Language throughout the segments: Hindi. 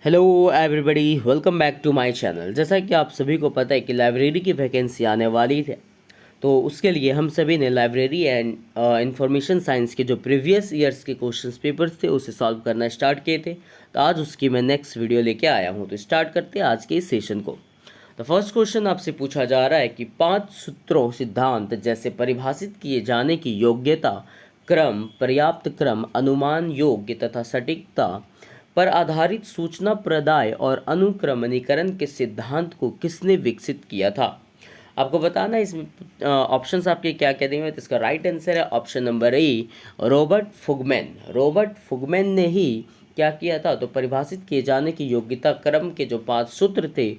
Hello everybody, welcome back to my channel. जैसा कि आप सभी को पता है कि लाइब्रेरी की वैकेंसी आने वाली है, तो उसके लिए हम सभी ने लाइब्रेरी एंड इंफॉर्मेशन साइंस के जो प्रीवियस ईयर्स के क्वेश्चंस पेपर्स थे उसे सॉल्व करना स्टार्ट किए थे। तो आज उसकी मैं नेक्स्ट वीडियो लेके आया हूँ। तो स्टार्ट करते हैं आज के इस सेशन को। तो फर्स्ट क्वेश्चन आपसे पूछा जा रहा है कि 5 सूत्रों सिद्धांत जैसे परिभाषित किए जाने की योग्यता, क्रम, पर्याप्त क्रम, अनुमान योग्य तथा सटीकता पर आधारित सूचना प्रदाय और अनुक्रमणीकरण के सिद्धांत को किसने विकसित किया था। आपको बताना है इसमें ऑप्शंस आपके क्या क्या देंगे। तो इसका राइट आंसर है option number A, Robert Fugmann. Robert Fugmann ने ही क्या किया था, तो परिभाषित किए जाने की योग्यता क्रम के जो 5 सूत्र थे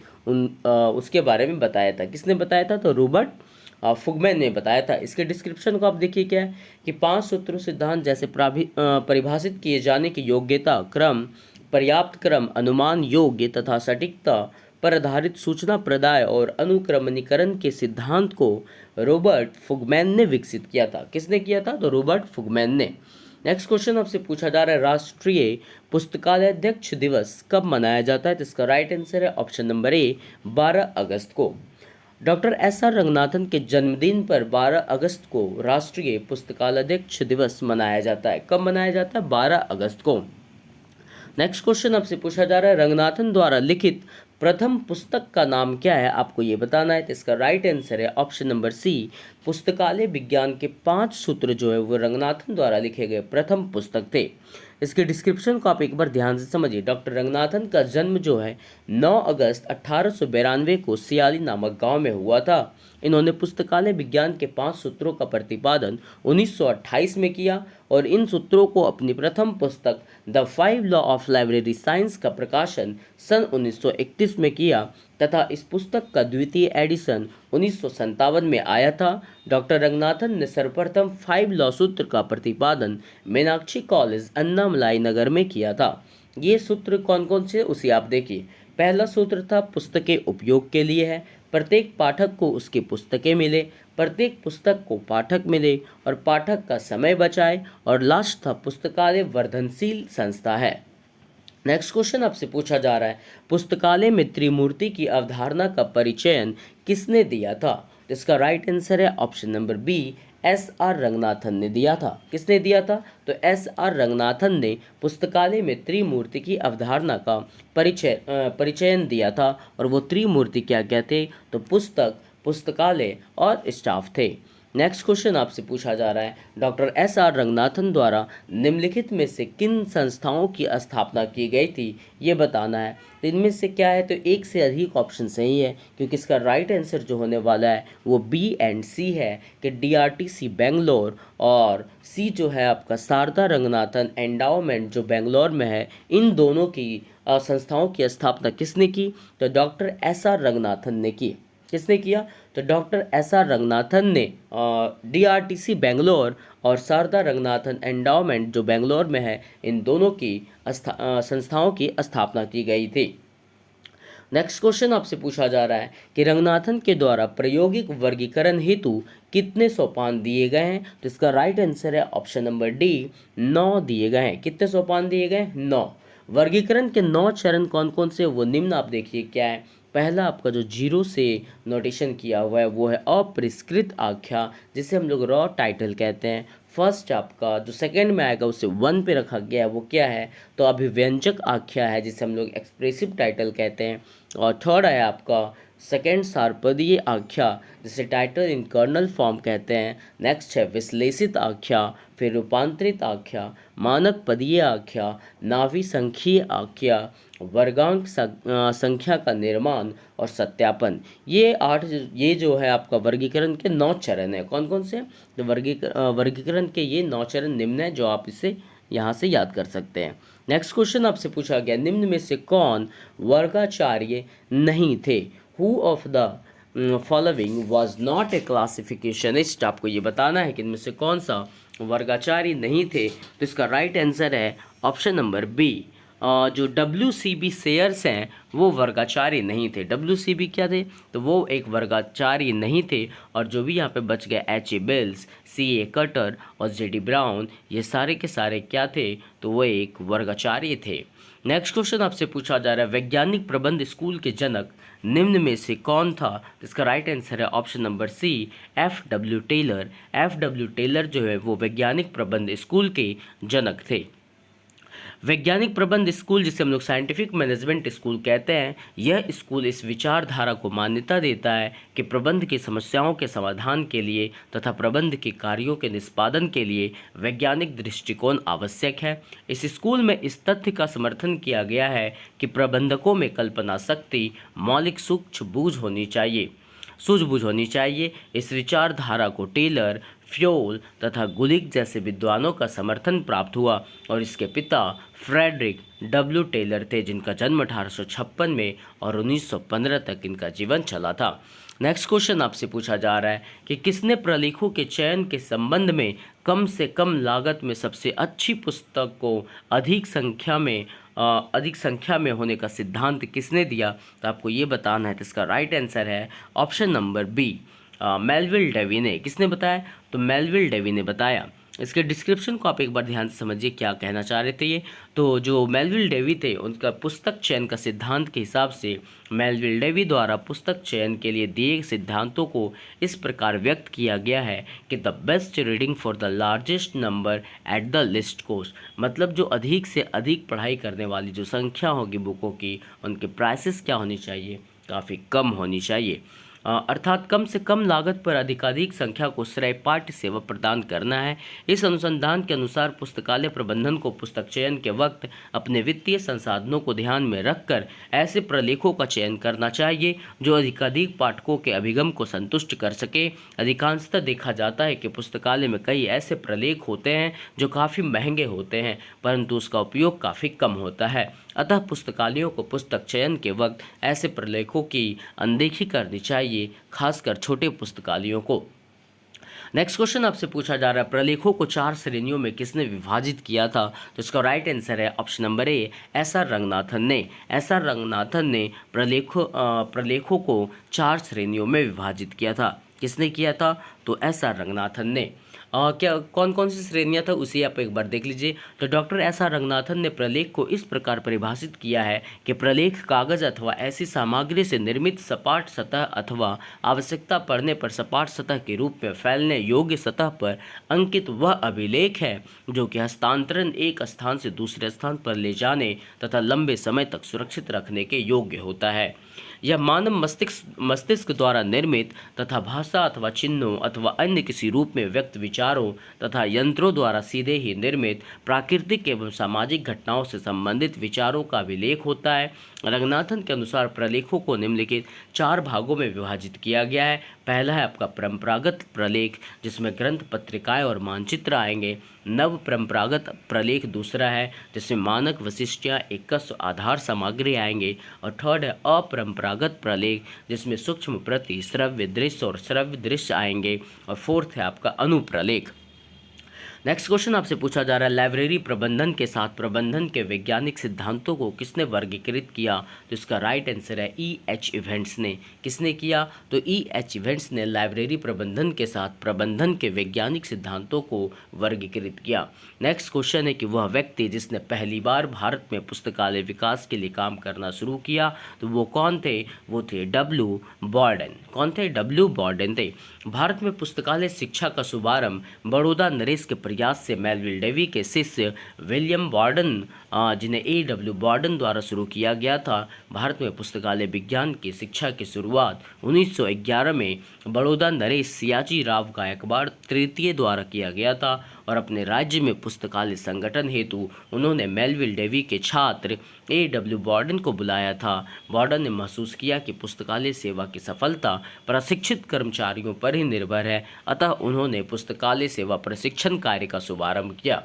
उसके बारे में बताया था। किसने बताया था, तो रॉबर्ट फुगमैन ने बताया था। इसके डिस्क्रिप्शन को आप देखिए क्या है कि 5 सूत्रों सिद्धांत जैसे परिभाषित किए जाने की योग्यता, क्रम, पर्याप्त क्रम, अनुमान योग्य तथा सटीकता पर आधारित सूचना प्रदाय और अनुक्रमणीकरण के सिद्धांत को रॉबर्ट फुगमैन ने विकसित किया था। किसने किया था, तो रॉबर्ट फुगमैन ने। नेक्स्ट क्वेश्चन आपसे पूछा जा रहा है, राष्ट्रीय पुस्तकालयाध्यक्ष दिवस कब मनाया जाता है। तो इसका राइट आंसर है ऑप्शन नंबर ए, 12 अगस्त को। डॉक्टर एस आर रंगनाथन के जन्मदिन पर 12 अगस्त को राष्ट्रीय पुस्तकालयाध्यक्ष दिवस मनाया जाता है। कब मनाया जाता है, 12 अगस्त को। नेक्स्ट क्वेश्चन आपसे पूछा जा रहा है, रंगनाथन द्वारा लिखित प्रथम पुस्तक का नाम क्या है, आपको ये बताना है। तो इसका राइट आंसर है ऑप्शन नंबर सी, पुस्तकालय विज्ञान के 5 सूत्र जो है वो रंगनाथन द्वारा लिखे गए प्रथम पुस्तक थे। इसके डिस्क्रिप्शन को आप एक बार ध्यान से समझिए। डॉक्टर रंगनाथन का जन्म जो है 9 अगस्त 1892 को सियाली नामक गांव में हुआ था। इन्होंने पुस्तकालय विज्ञान के 5 सूत्रों का प्रतिपादन 1928 में किया और इन सूत्रों को अपनी प्रथम पुस्तक the 5 law of library science का प्रकाशन सन 1931 में किया तथा इस पुस्तक का द्वितीय एडिशन 1957 में आया था। डॉक्टर रंगनाथन ने सर्वप्रथम 5 लॉ सूत्र का प्रतिपादन मीनाक्षी कॉलेज, अन्नामलाई नगर में किया था। ये सूत्र कौन कौन से उसे आप देखिए। पहला सूत्र था पुस्तकें उपयोग के लिए है, प्रत्येक पाठक को उसकी पुस्तकें मिले, प्रत्येक पुस्तक को पाठक मिले और पाठक का समय बचाए, और लास्ट था पुस्तकालय वर्धनशील संस्था है। नेक्स्ट क्वेश्चन आपसे पूछा जा रहा है, पुस्तकालय में त्रिमूर्ति की अवधारणा का परिचयन किसने दिया था। तो इसका राइट आंसर है option number B, S R Ranganathan ने दिया था। किसने दिया था, तो एस आर रंगनाथन ने पुस्तकालय में त्रिमूर्ति की अवधारणा का परिचयन दिया था। और वो त्रिमूर्ति क्या क्या थे, तो पुस्तक, पुस्तकालय और स्टाफ थे। नेक्स्ट क्वेश्चन आपसे पूछा जा रहा है, डॉक्टर एस आर रंगनाथन द्वारा निम्नलिखित में से किन संस्थाओं की स्थापना की गई थी, ये बताना है। तो इनमें से क्या है, तो एक से अधिक ऑप्शन सही है, क्योंकि इसका राइट आंसर जो होने वाला है वो बी एंड सी है कि डीआरटीसी बेंगलोर और सी जो है आपका शारदा रंगनाथन एंडाउमेंट जो बेंगलोर में है। इन दोनों की संस्थाओं की स्थापना किसने की, तो डॉक्टर एस आर रंगनाथन ने की। किसने किया, तो डॉक्टर एस आर रंगनाथन ने डीआरटीसी बेंगलोर और शारदा रंगनाथन एंडाउमेंट जो बेंगलोर में है, इन दोनों की संस्थाओं की स्थापना की गई थी। नेक्स्ट क्वेश्चन आपसे पूछा जा रहा है कि रंगनाथन के द्वारा प्रायोगिक वर्गीकरण हेतु कितने सोपान दिए गए हैं। तो इसका राइट आंसर है ऑप्शन नंबर डी, 9 दिए गए हैं। कितने सोपान दिए गए, 9। वर्गीकरण के 9 चरण कौन कौन से, वो निम्न आप देखिए क्या है। पहला आपका जो 0 से नोटेशन किया हुआ है वो है अपरिष्कृत आख्या, जिसे हम लोग रॉ टाइटल कहते हैं। फर्स्ट आपका जो सेकंड में आएगा उसे 1 पे रखा गया है, वो क्या है, तो अभिव्यंजक आख्या है, जिसे हम लोग एक्सप्रेसिव टाइटल कहते हैं। और थर्ड है आपका सेकेंड सार्पदीय आख्या, जिसे टाइटल इन कर्नल फॉर्म कहते हैं। नेक्स्ट है विश्लेषित आख्या, फिर रूपांतरित आख्या, मानक पदीय आख्या, नाभि संख्यीय आख्या, वर्गांक संख्या का निर्माण और सत्यापन। ये जो है आपका वर्गीकरण के 9 चरण है। कौन कौन से, तो वर्गीकरण के ये 9 चरण निम्न है, जो आप इसे यहाँ से याद कर सकते हैं। नेक्स्ट क्वेश्चन आपसे पूछा गया, निम्न में से कौन वर्गाचार्य नहीं थे। Who of the following was not a classificationist. आपको ये बताना है कि इनमें से कौन सा वर्गाचार्य नहीं थे। तो इसका राइट आंसर है ऑप्शन नंबर बी, जो WCB शेयर्स हैं वो वर्गाचार्य नहीं थे। WCB क्या थे, तो वो एक वर्गाचार्य नहीं थे। और जो भी यहाँ पे बच गए HA बेल्स, CA कटर और JD ब्राउन, ये सारे के सारे क्या थे, तो वो एक वर्गाचार्य थे। नेक्स्ट क्वेश्चन आपसे पूछा जा रहा है, वैज्ञानिक प्रबंध स्कूल के जनक निम्न में से कौन था? इसका राइट आंसर है option number C, F.W. Taylor. F.W. Taylor जो है वो वैज्ञानिक प्रबंध स्कूल के जनक थे। वैज्ञानिक प्रबंध स्कूल, जिसे हम लोग साइंटिफिक मैनेजमेंट स्कूल कहते हैं, यह स्कूल इस विचारधारा को मान्यता देता है कि प्रबंध की समस्याओं के समाधान के लिए तथा प्रबंध के कार्यों के निष्पादन के लिए वैज्ञानिक दृष्टिकोण आवश्यक है। इस स्कूल में इस तथ्य का समर्थन किया गया है कि प्रबंधकों में कल्पना शक्ति, मौलिक सूझबूझ होनी चाहिए। इस विचारधारा को टेलर, फ्योल तथा गुलिक जैसे विद्वानों का समर्थन प्राप्त हुआ और इसके पिता फ्रेडरिक डब्ल्यू टेलर थे, जिनका जन्म 1856 में और 1915 तक इनका जीवन चला था। नेक्स्ट क्वेश्चन आपसे पूछा जा रहा है कि किसने प्रलेखों के चयन के संबंध में कम से कम लागत में सबसे अच्छी पुस्तक को अधिक संख्या में होने का सिद्धांत किसने दिया? तो आपको ये बताना है। तो इसका राइट आंसर है option number B, Melvil Dewey ने। किसने बताया? तो मेलविल डेवी ने बताया। इसके डिस्क्रिप्शन को आप एक बार ध्यान से समझिए, क्या कहना चाह रहे थे ये। तो जो मेलविल डेवी थे, उनका पुस्तक चयन का सिद्धांत के हिसाब से मेलविल डेवी द्वारा पुस्तक चयन के लिए दिए सिद्धांतों को इस प्रकार व्यक्त किया गया है कि the best reading for the largest number at the list cost, मतलब जो अधिक से अधिक पढ़ाई करने वाली जो संख्या होगी बुकों की, उनके प्राइसेस क्या होनी चाहिए? काफ़ी कम होनी चाहिए। अर्थात कम से कम लागत पर अधिकाधिक संख्या को श्रेय पाठ्य सेवा प्रदान करना है। इस अनुसंधान के अनुसार पुस्तकालय प्रबंधन को पुस्तक चयन के वक्त अपने वित्तीय संसाधनों को ध्यान में रखकर ऐसे प्रलेखों का चयन करना चाहिए जो अधिकाधिक पाठकों के अभिगम को संतुष्ट कर सके। अधिकांशतः देखा जाता है कि पुस्तकालय में कई ऐसे प्रलेख होते हैं जो काफ़ी महंगे होते हैं, परंतु उसका उपयोग काफ़ी कम होता है। अतः पुस्तकालयों को पुस्तक चयन के वक्त ऐसे प्रलेखों की अनदेखी करनी चाहिए, खासकर छोटे पुस्तकालयों को। नेक्स्ट क्वेश्चन आपसे पूछा जा रहा है, प्रलेखों को 4 श्रेणियों में किसने विभाजित किया था? तो इसका राइट आंसर है ऑप्शन नंबर ए, एस.आर. रंगनाथन ने। एस.आर. रंगनाथन ने प्रलेखों को 4 श्रेणियों में विभाजित किया था। किसने किया था? तो एस.आर. रंगनाथन ने। क्या कौन कौन सी श्रेणियाँ था उसे आप एक बार देख लीजिए। तो डॉक्टर एस.आर. रंगनाथन ने प्रलेख को इस प्रकार परिभाषित किया है कि प्रलेख कागज अथवा ऐसी सामग्री से निर्मित सपाट सतह अथवा आवश्यकता पड़ने पर सपाट सतह के रूप में फैलने योग्य सतह पर अंकित वह अभिलेख है जो कि हस्तांतरण एक स्थान से दूसरे स्थान पर ले जाने तथा लंबे समय तक सुरक्षित रखने के योग्य होता है। यह मानव मस्तिष्क द्वारा निर्मित तथा भाषा अथवा चिन्हों अथवा अन्य किसी रूप में व्यक्त विचारों तथा यंत्रों द्वारा सीधे ही निर्मित प्राकृतिक एवं सामाजिक घटनाओं से संबंधित विचारों का अभिलेख होता है। रंगनाथन के अनुसार प्रलेखों को निम्नलिखित 4 भागों में विभाजित किया गया है। पहला है आपका परंपरागत प्रलेख, जिसमें ग्रंथ, पत्रिकाएं और मानचित्र आएंगे। नव परंपरागत प्रलेख दूसरा है, जिसमें मानक, वशिष्टियाँ, एकस्व आधार सामग्री आएंगे। और थर्ड है अपरंपरागत प्रलेख, जिसमें सूक्ष्म प्रति, श्रव्य दृश्य और श्रव्य दृश्य आएंगे। और फोर्थ है आपका अनुप्रलेख। नेक्स्ट क्वेश्चन आपसे पूछा जा रहा है, लाइब्रेरी प्रबंधन के साथ प्रबंधन के वैज्ञानिक सिद्धांतों को किसने वर्गीकृत किया? तो इसका राइट आंसर है E.H. इवेंट्स ने। किसने किया? तो E.H. इवेंट्स ने लाइब्रेरी प्रबंधन के साथ प्रबंधन के वैज्ञानिक सिद्धांतों को वर्गीकृत किया। नेक्स्ट क्वेश्चन है कि वह व्यक्ति जिसने पहली बार भारत में पुस्तकालय विकास के लिए काम करना शुरू किया, तो वो कौन थे? वो थे डब्ल्यू बॉर्डन। कौन थे? डब्ल्यू बॉर्डन थे। भारत में पुस्तकालय शिक्षा का शुभारंभ बड़ौदा नरेश के प्रयास से मेलविल डेवी के शिष्य विलियम बॉर्डन, जिन्हें A.W. बॉर्डन द्वारा शुरू किया गया था। भारत में पुस्तकालय विज्ञान की शिक्षा की शुरुआत 1911 में बड़ौदा नरेश सियाजी राव गायकवाड़ तृतीय द्वारा किया गया था और अपने राज्य में पुस्तकालय संगठन हेतु उन्होंने मेलविल डेवी के छात्र A.W. बॉर्डन को बुलाया था। बॉर्डन ने महसूस किया कि पुस्तकालय सेवा की सफलता प्रशिक्षित कर्मचारियों पर ही निर्भर है, अतः उन्होंने पुस्तकालय सेवा प्रशिक्षण कार्य का शुभारंभ किया।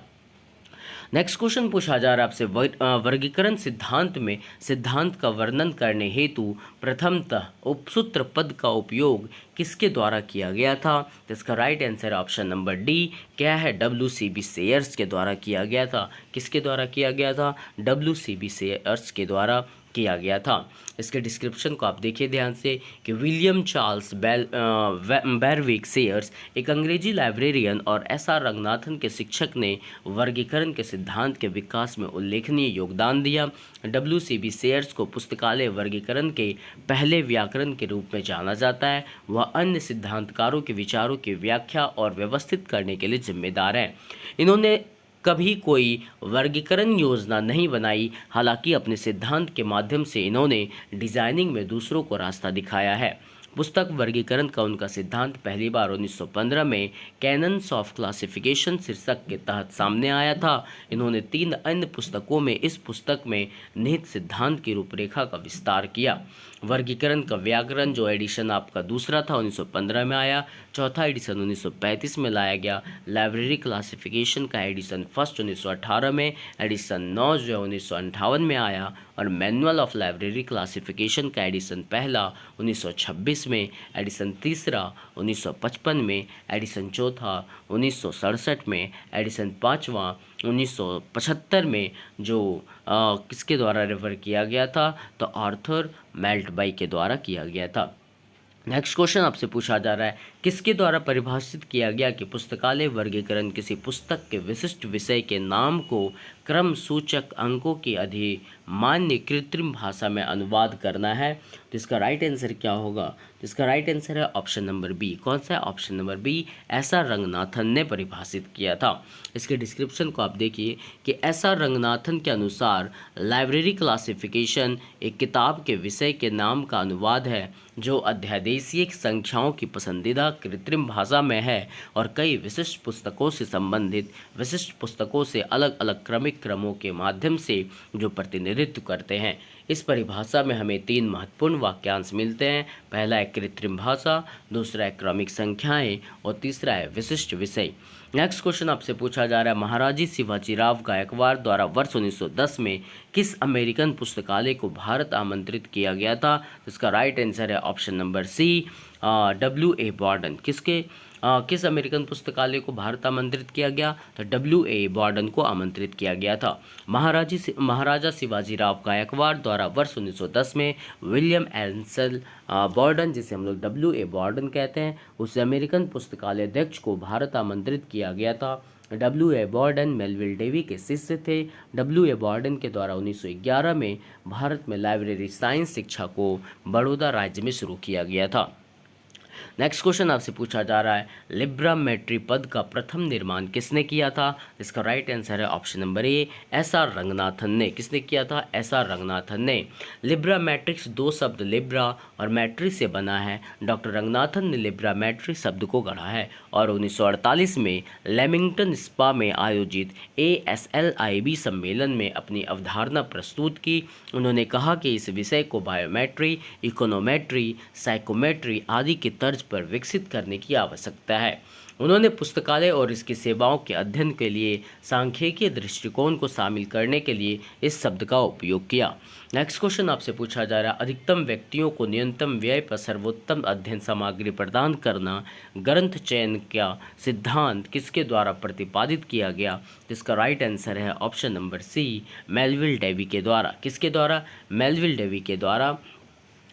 नेक्स्ट क्वेश्चन पूछा जा रहा है आपसे, वर्गीकरण सिद्धांत में सिद्धांत का वर्णन करने हेतु प्रथमतः उपसूत्र पद का उपयोग किसके द्वारा किया गया था? तो इसका right answer option number D क्या है? WCB सेयर्स के द्वारा किया गया था। किसके द्वारा किया गया था? WCB सेयर्स के द्वारा किया गया था। इसके डिस्क्रिप्शन को आप देखिए ध्यान से कि विलियम चार्ल्स बैरविक सेयर्स एक अंग्रेजी लाइब्रेरियन और SR रंगनाथन के शिक्षक ने वर्गीकरण के सिद्धांत के विकास में उल्लेखनीय योगदान दिया। WCB सेयर्स को पुस्तकालय वर्गीकरण के पहले व्याकरण के रूप में जाना जाता है। वह अन्य सिद्धांतकारों के विचारों की व्याख्या और व्यवस्थित करने के लिए जिम्मेदार हैं। इन्होंने कभी कोई वर्गीकरण योजना नहीं बनाई, हालांकि अपने सिद्धांत के माध्यम से इन्होंने डिजाइनिंग में दूसरों को रास्ता दिखाया है। पुस्तक वर्गीकरण का उनका सिद्धांत पहली बार 1915 में कैनन्स ऑफ क्लासिफिकेशन शीर्षक के तहत सामने आया था। इन्होंने 3 अन्य पुस्तकों में इस पुस्तक में निहित सिद्धांत की रूपरेखा का विस्तार किया। वर्गीकरण का व्याकरण जो एडिशन आपका दूसरा था 1915 में आया, चौथा एडिशन 1935 में लाया गया। लाइब्रेरी क्लासिफिकेशन का एडिशन फर्स्ट 1918 में, एडिशन 9 जो 1958 में आया, और मैनुअल ऑफ लाइब्रेरी क्लासिफिकेशन का एडिशन पहला 1926 में, एडिशन तीसरा 1955 में, एडिशन चौथा 1967 में, एडिशन पाँचवा 1975 में जो किसके द्वारा रेफर किया गया था? तो आर्थर मेल्टबाई के द्वारा किया गया था। नेक्स्ट क्वेश्चन आपसे पूछा जा रहा है, किसके द्वारा परिभाषित किया गया कि पुस्तकालय वर्गीकरण किसी पुस्तक के विशिष्ट विषय के नाम को क्रम सूचक अंकों की अधिमान्य कृत्रिम भाषा में अनुवाद करना है? तो इसका राइट आंसर क्या होगा? तो इसका राइट आंसर है ऑप्शन नंबर बी। कौन सा है? Option number B, SR Ranganathan ने परिभाषित किया था। इसके डिस्क्रिप्शन को आप देखिए कि SR रंगनाथन के अनुसार लाइब्रेरी क्लासिफिकेशन एक किताब के विषय के नाम का अनुवाद है जो अध्यादेशीय संख्याओं की पसंदीदा कृत्रिम भाषा में है और कई विशिष्ट पुस्तकों से संबंधित विशिष्ट पुस्तकों से अलग अलग क्रमिक क्रमों के माध्यम से जो प्रतिनिधित्व करते हैं। इस परिभाषा में हमें 3 महत्वपूर्ण वाक्यांश मिलते हैं। पहला है कृत्रिम भाषा, दूसरा है क्रमिक संख्याएं और तीसरा है विशिष्ट विषय। नेक्स्ट क्वेश्चन आपसे पूछा जा रहा है, महाराजी शिवाजीराव गायकवाड़ द्वारा वर्ष 1910 में किस अमेरिकन पुस्तकालय को भारत आमंत्रित किया गया था? इसका राइट आंसर है ऑप्शन नंबर सी, WA बॉर्डन। किस अमेरिकन पुस्तकालय को भारत आमंत्रित किया गया? तो WA बॉर्डन को आमंत्रित किया गया था। महाराजा शिवाजीराव गायकवाड़ द्वारा वर्ष 1910 में विलियम एल्सन बॉर्डन, जिसे हम लोग WA बॉर्डन कहते हैं, उस अमेरिकन पुस्तकालय अध्यक्ष को भारत आमंत्रित किया गया था। WA बॉर्डन मेलविल डेवी के शिष्य थे। WA बॉर्डन के द्वारा 1911 में भारत में लाइब्रेरी साइंस शिक्षा को बड़ौदा राज्य में शुरू किया गया था। नेक्स्ट क्वेश्चन आपसे पूछा जा रहा है, लिब्रामेट्री पद का प्रथम निर्माण किसने किया था? इसका राइट आंसर है ऑप्शन नंबर ए, SR रंगनाथन ने। किसने किया था? SR रंगनाथन ने। लिब्रामेट्रिक्स 2 शब्द लिब्रा और मैट्री से बना है। डॉक्टर रंगनाथन ने लिब्रामेट्री शब्द को गढ़ा है और 1948 में लेमिंगटन स्पा में आयोजित ASLIB सम्मेलन में अपनी अवधारणा प्रस्तुत की। उन्होंने कहा कि इस विषय को बायोमेट्री, इकोनोमेट्री, साइकोमेट्री आदि की तर्ज पर विकसित करने की आवश्यकता है। उन्होंने पुस्तकालय और इसकी सेवाओं के अध्ययन के लिए सांख्यिकीय दृष्टिकोण को शामिल करने के लिए इस शब्द का उपयोग किया। नेक्स्ट क्वेश्चन आपसे पूछा जा रहा है, अधिकतम व्यक्तियों को न्यूनतम व्यय पर सर्वोत्तम अध्ययन सामग्री प्रदान करना ग्रंथ चयन का सिद्धांत किसके द्वारा प्रतिपादित किया गया? इसका राइट आंसर है option number C, Melvil Dewey के द्वारा। किसके द्वारा? मेलविल डेवी के द्वारा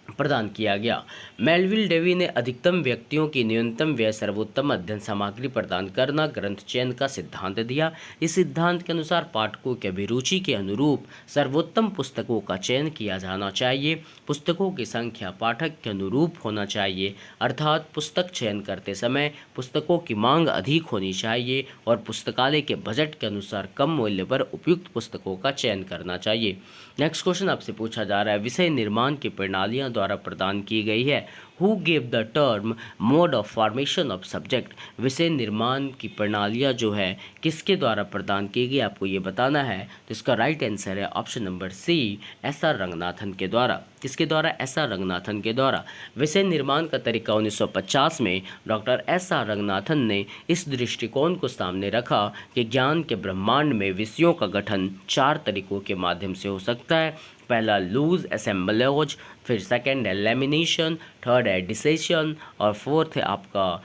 प्रदान किया गया। मेलविल डेवी ने अधिकतम व्यक्तियों की न्यूनतम व्यय सर्वोत्तम अध्ययन सामग्री प्रदान करना ग्रंथ चयन का सिद्धांत दिया। इस सिद्धांत के अनुसार पाठकों की अभिरुचि के अनुरूप सर्वोत्तम पुस्तकों का चयन किया जाना चाहिए। पुस्तकों की संख्या पाठक के अनुरूप होना चाहिए, अर्थात पुस्तक चयन करते समय पुस्तकों की मांग अधिक होनी चाहिए और पुस्तकालय के बजट के अनुसार कम मूल्य पर उपयुक्त पुस्तकों का चयन करना चाहिए। नेक्स्ट क्वेश्चन आपसे पूछा जा रहा है, विषय निर्माण की प्रणालियां द्वारा प्रदान की गई है। Who gave the term mode of formation of subject? विषय निर्माण की प्रणालियां जो है किसके द्वारा प्रदान की गई, आपको ये बताना है। तो इसका राइट आंसर है option number C, SR Ranganathan के द्वारा। किसके द्वारा? SR रंगनाथन के द्वारा। विषय निर्माण का तरीका 1950 में डॉक्टर SR रंगनाथन ने इस दृष्टिकोण को सामने रखा कि ज्ञान के ब्रह्मांड में विषयों का गठन 4 तरीकों के माध्यम से हो सकता है। पहला लूज असेंबलेज, फिर सेकंड है लेमिनेशन, थर्ड है डिसेशन और फोर्थ है आपका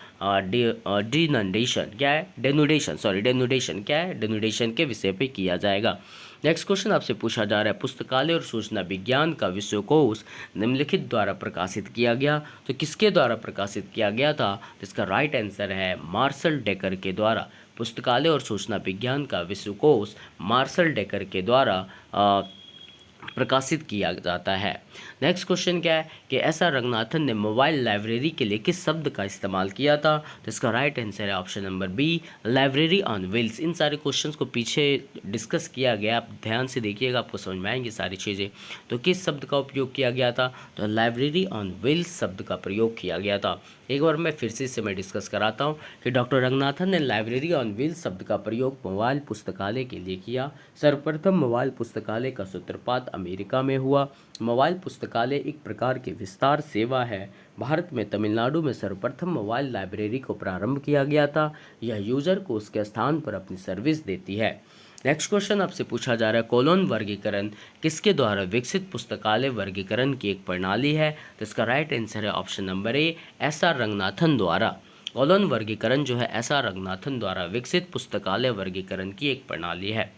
डिनडेशन। क्या है? Denudation, sorry denudation. क्या है? डेनुडेशन के विषय पे किया जाएगा। नेक्स्ट क्वेश्चन आपसे पूछा जा रहा है, पुस्तकालय और सूचना विज्ञान का विश्वकोश निम्नलिखित द्वारा प्रकाशित किया गया। तो किसके द्वारा प्रकाशित किया गया था? तो इसका राइट आंसर है मार्शल डेकर के द्वारा। पुस्तकालय और सूचना विज्ञान का विश्वकोश मार्शल डेकर के द्वारा प्रकाशित किया जाता है। नेक्स्ट क्वेश्चन क्या है कि एस.आर. रंगनाथन ने मोबाइल लाइब्रेरी के लिए किस शब्द का इस्तेमाल किया था? तो इसका राइट आंसर है option number B, library on wheels. इन सारे क्वेश्चंस को पीछे डिस्कस किया गया, आप ध्यान से देखिएगा, आपको समझ में आएंगी सारी चीज़ें। तो किस शब्द का उपयोग किया गया था? तो लाइब्रेरी ऑन व्हील्स शब्द का प्रयोग किया गया था। एक बार मैं फिर से इसे मैं डिस्कस कराता हूँ कि डॉक्टर रंगनाथन ने लाइब्रेरी ऑन व्हील्स शब्द का प्रयोग मोबाइल पुस्तकालय के लिए किया। सर्वप्रथम मोबाइल पुस्तकालय का सूत्रपात अमेरिका में हुआ। मोबाइल पुस्तकालय एक प्रकार की विस्तार सेवा है। भारत में तमिलनाडु में सर्वप्रथम मोबाइल लाइब्रेरी को प्रारंभ किया गया था। यह यूजर को उसके स्थान पर अपनी सर्विस देती है। नेक्स्ट क्वेश्चन आपसे पूछा जा रहा है, कॉलोन वर्गीकरण किसके द्वारा विकसित पुस्तकालय वर्गीकरण की एक प्रणाली है? तो इसका राइट आंसर है ऑप्शन नंबर ए, एस.आर. रंगनाथन द्वारा। कॉलोन वर्गीकरण जो है एस.आर. रंगनाथन द्वारा विकसित पुस्तकालय वर्गीकरण की एक प्रणाली है।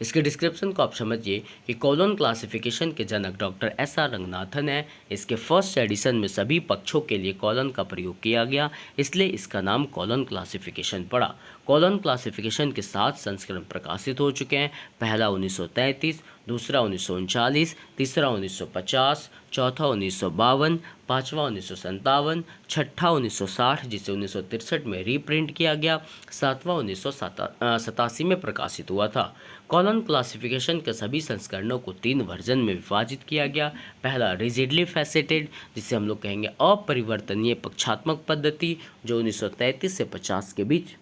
इसके डिस्क्रिप्शन को आप समझिए कि कॉलोन क्लासिफिकेशन के जनक डॉक्टर एस.आर. रंगनाथन है। इसके फर्स्ट एडिशन में सभी पक्षों के लिए कॉलोन का प्रयोग किया गया, इसलिए इसका नाम कॉलोन क्लासिफिकेशन पड़ा। कॉलोन क्लासिफिकेशन के 7 संस्करण प्रकाशित हो चुके हैं। पहला 1933, दूसरा 1939, तीसरा 1950, चौथा 1952, पाँचवा 1957, छठा 1960 जिसे 1963 में रीप्रिंट किया गया, सातवां 1987 में प्रकाशित हुआ था। कॉलोन क्लासिफिकेशन के सभी संस्करणों को 3 वर्जन में विभाजित किया गया। पहला रिजिडली फैसेटेड, जिसे हम लोग कहेंगे अपरिवर्तनीय पक्षात्मक पद्धति, जो 1933 से 50 के बीच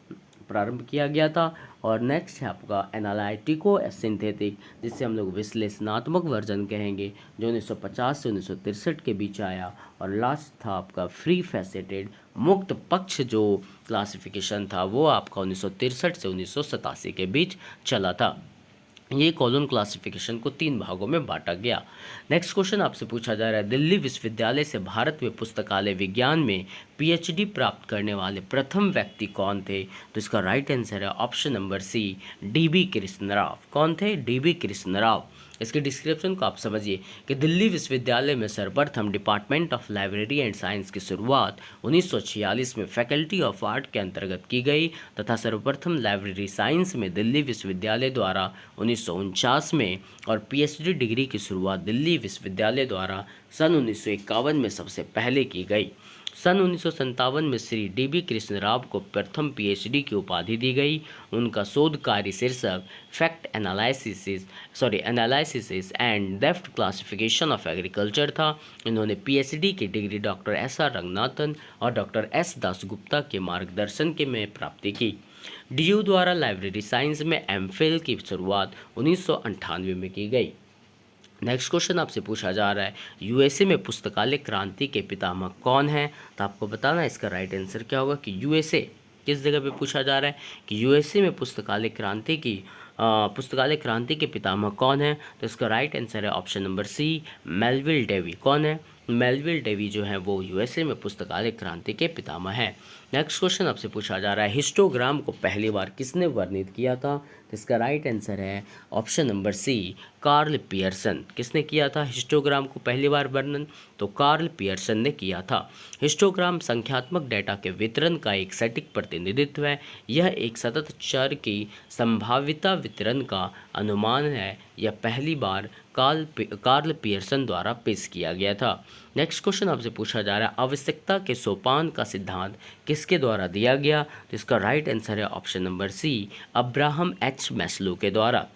प्रारंभ किया गया था। और नेक्स्ट है आपका एनालिटिको सिंथेटिक, जिसे हम लोग विश्लेषणात्मक वर्जन कहेंगे, जो 1950 से 1963 के बीच आया। और लास्ट था आपका फ्री फैसेटेड मुक्त पक्ष, जो क्लासिफिकेशन था वो आपका 1963 से 1987 के बीच चला था। ये कॉलोन क्लासिफिकेशन को 3 भागों में बांटा गया। नेक्स्ट क्वेश्चन आपसे पूछा जा रहा है, दिल्ली विश्वविद्यालय से भारत में पुस्तकालय विज्ञान में पीएचडी प्राप्त करने वाले प्रथम व्यक्ति कौन थे? तो इसका राइट आंसर है option number C, DB Krishnarao. कौन थे? डीबी कृष्णराव। इसके डिस्क्रिप्शन को आप समझिए कि दिल्ली विश्वविद्यालय में सर्वप्रथम department of library and science की शुरुआत 1946 में फैकल्टी ऑफ आर्ट के अंतर्गत की गई तथा सर्वप्रथम लाइब्रेरी साइंस में दिल्ली विश्वविद्यालय द्वारा 1949 में और पीएचडी डिग्री की शुरुआत दिल्ली विश्वविद्यालय द्वारा सन 1951 में सबसे पहले की गई। सन 1957 में श्री डीबी कृष्णराव को प्रथम पीएचडी की उपाधि दी गई। उनका शोध कार्य शीर्षक fact analysis and depth classification of agriculture था। इन्होंने पीएचडी की डिग्री डॉक्टर एस.आर. रंगनाथन और डॉक्टर एस. दासगुप्ता के मार्गदर्शन के में प्राप्ति की। डीयू द्वारा लाइब्रेरी साइंस में एमफिल की शुरुआत 1998 में की गई। नेक्स्ट क्वेश्चन आपसे पूछा जा रहा है, यूएसए में पुस्तकालय क्रांति के पितामह कौन है? तो आपको बताना है इसका राइट आंसर क्या होगा कि यूएसए किस जगह पे पूछा जा रहा है कि यूएसए में पुस्तकालय क्रांति के पितामह कौन है? तो इसका राइट आंसर है option number C, Melvil Dewey. कौन है? मेलविल डेवी जो है वो यूएसए में पुस्तकालय क्रांति के पितामह है। नेक्स्ट क्वेश्चन आपसे पूछा जा रहा है, हिस्टोग्राम को पहली बार किसने वर्णित किया था? तो इसका राइट आंसर है option number C, Karl Pearson. किसने किया था हिस्टोग्राम को पहली बार वर्णन? तो कार्ल पियर्सन ने किया था। हिस्टोग्राम संख्यात्मक डेटा के वितरण का एक सटीक प्रतिनिधित्व है। यह एक सतत चर की संभाव्यता वितरण का अनुमान है। यह पहली बार कार्ल पियर्सन द्वारा पेश किया गया था। नेक्स्ट क्वेश्चन आपसे पूछा जा रहा है, आवश्यकता के सोपान का सिद्धांत किसके द्वारा दिया गया? तो इसका राइट आंसर है option number C, Abraham H Maslow के द्वारा।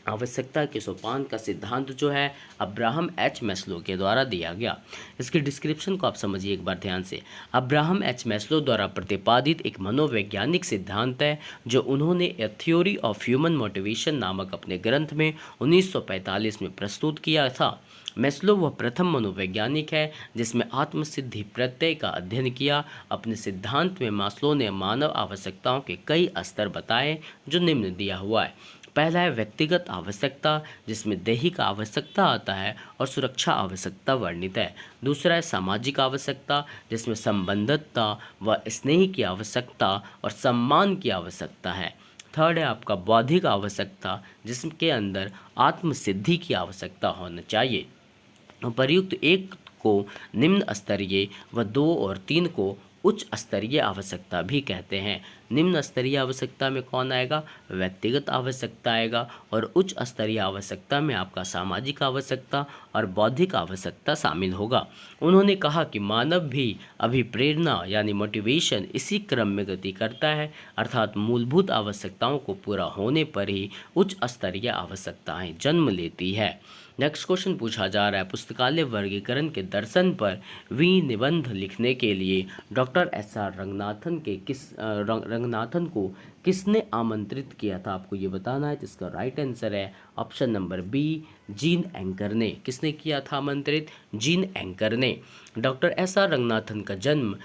आवश्यकता के सोपान का सिद्धांत जो है अब्राहम एच मैस्लो के द्वारा दिया गया। इसके डिस्क्रिप्शन को आप समझिए एक बार ध्यान से। अब्राहम एच मैस्लो द्वारा प्रतिपादित एक मनोवैज्ञानिक सिद्धांत है जो उन्होंने ए थ्योरी ऑफ ह्यूमन मोटिवेशन नामक अपने ग्रंथ में 1945 में प्रस्तुत किया था। मैस्लो वह प्रथम मनोवैज्ञानिक है जिसमें आत्मसिद्धि प्रत्यय का अध्ययन किया। अपने सिद्धांत में मैस्लो ने मानव आवश्यकताओं के कई स्तर बताए जो निम्न दिया हुआ है। पहला है व्यक्तिगत आवश्यकता, जिसमें दैहिक आवश्यकता आता है और सुरक्षा आवश्यकता वर्णित है। दूसरा है सामाजिक आवश्यकता, जिसमें संबंधता व स्नेह की आवश्यकता और सम्मान की आवश्यकता है। थर्ड है आपका बौद्धिक आवश्यकता, जिसके अंदर आत्मसिद्धि की आवश्यकता होना चाहिए। उपर्युक्त एक को निम्न स्तरीय व 2 और 3 को उच्च स्तरीय आवश्यकता भी कहते हैं। निम्न स्तरीय आवश्यकता में कौन आएगा? व्यक्तिगत आवश्यकता आएगा, और उच्च स्तरीय आवश्यकता में आपका सामाजिक आवश्यकता और बौद्धिक आवश्यकता शामिल होगा। उन्होंने कहा कि मानव भी अभिप्रेरणा यानी मोटिवेशन इसी क्रम में गति करता है, अर्थात मूलभूत आवश्यकताओं को पूरा होने पर ही उच्च स्तरीय आवश्यकताएं जन्म लेती है। नेक्स्ट क्वेश्चन पूछा जा रहा है, पुस्तकालय वर्गीकरण के दर्शन पर निबंध लिखने के लिए डॉक्टर एस.आर. रंगनाथन को किसने आमंत्रित किया था? आपको ये बताना है। जिसका राइट आंसर है option number B, Jean Anker ने। किसने किया था आमंत्रित? जीन एंकर ने। Doctor S R. रंगनाथन का जन्म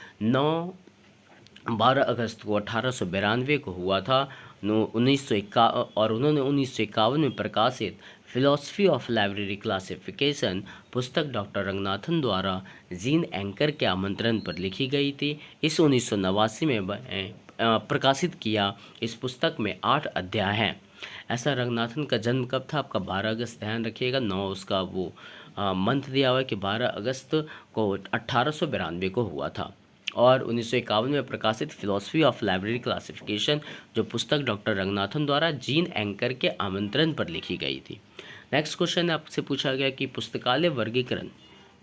12 अगस्त को 1892 को हुआ था। 1951 और उन्होंने 1951 में प्रकाशित फिलॉसफी ऑफ लाइब्रेरी क्लासिफिकेशन पुस्तक डॉक्टर रंगनाथन द्वारा जीन एंकर के आमंत्रण पर लिखी गई थी। इस 1989 में प्रकाशित किया। इस पुस्तक में 8 अध्याय हैं। ऐसा रंगनाथन का जन्म कब था? आपका 12 अगस्त, ध्यान रखिएगा। 9 उसका वो मंथ दिया हुआ है कि 12 अगस्त को 1892 को हुआ था। और 1951 में प्रकाशित फिलॉसफी ऑफ लाइब्रेरी क्लासिफिकेशन जो पुस्तक डॉक्टर रंगनाथन द्वारा जीन एंकर के आमंत्रण पर लिखी गई थी। नेक्स्ट क्वेश्चन आपसे पूछा गया कि पुस्तकालय वर्गीकरण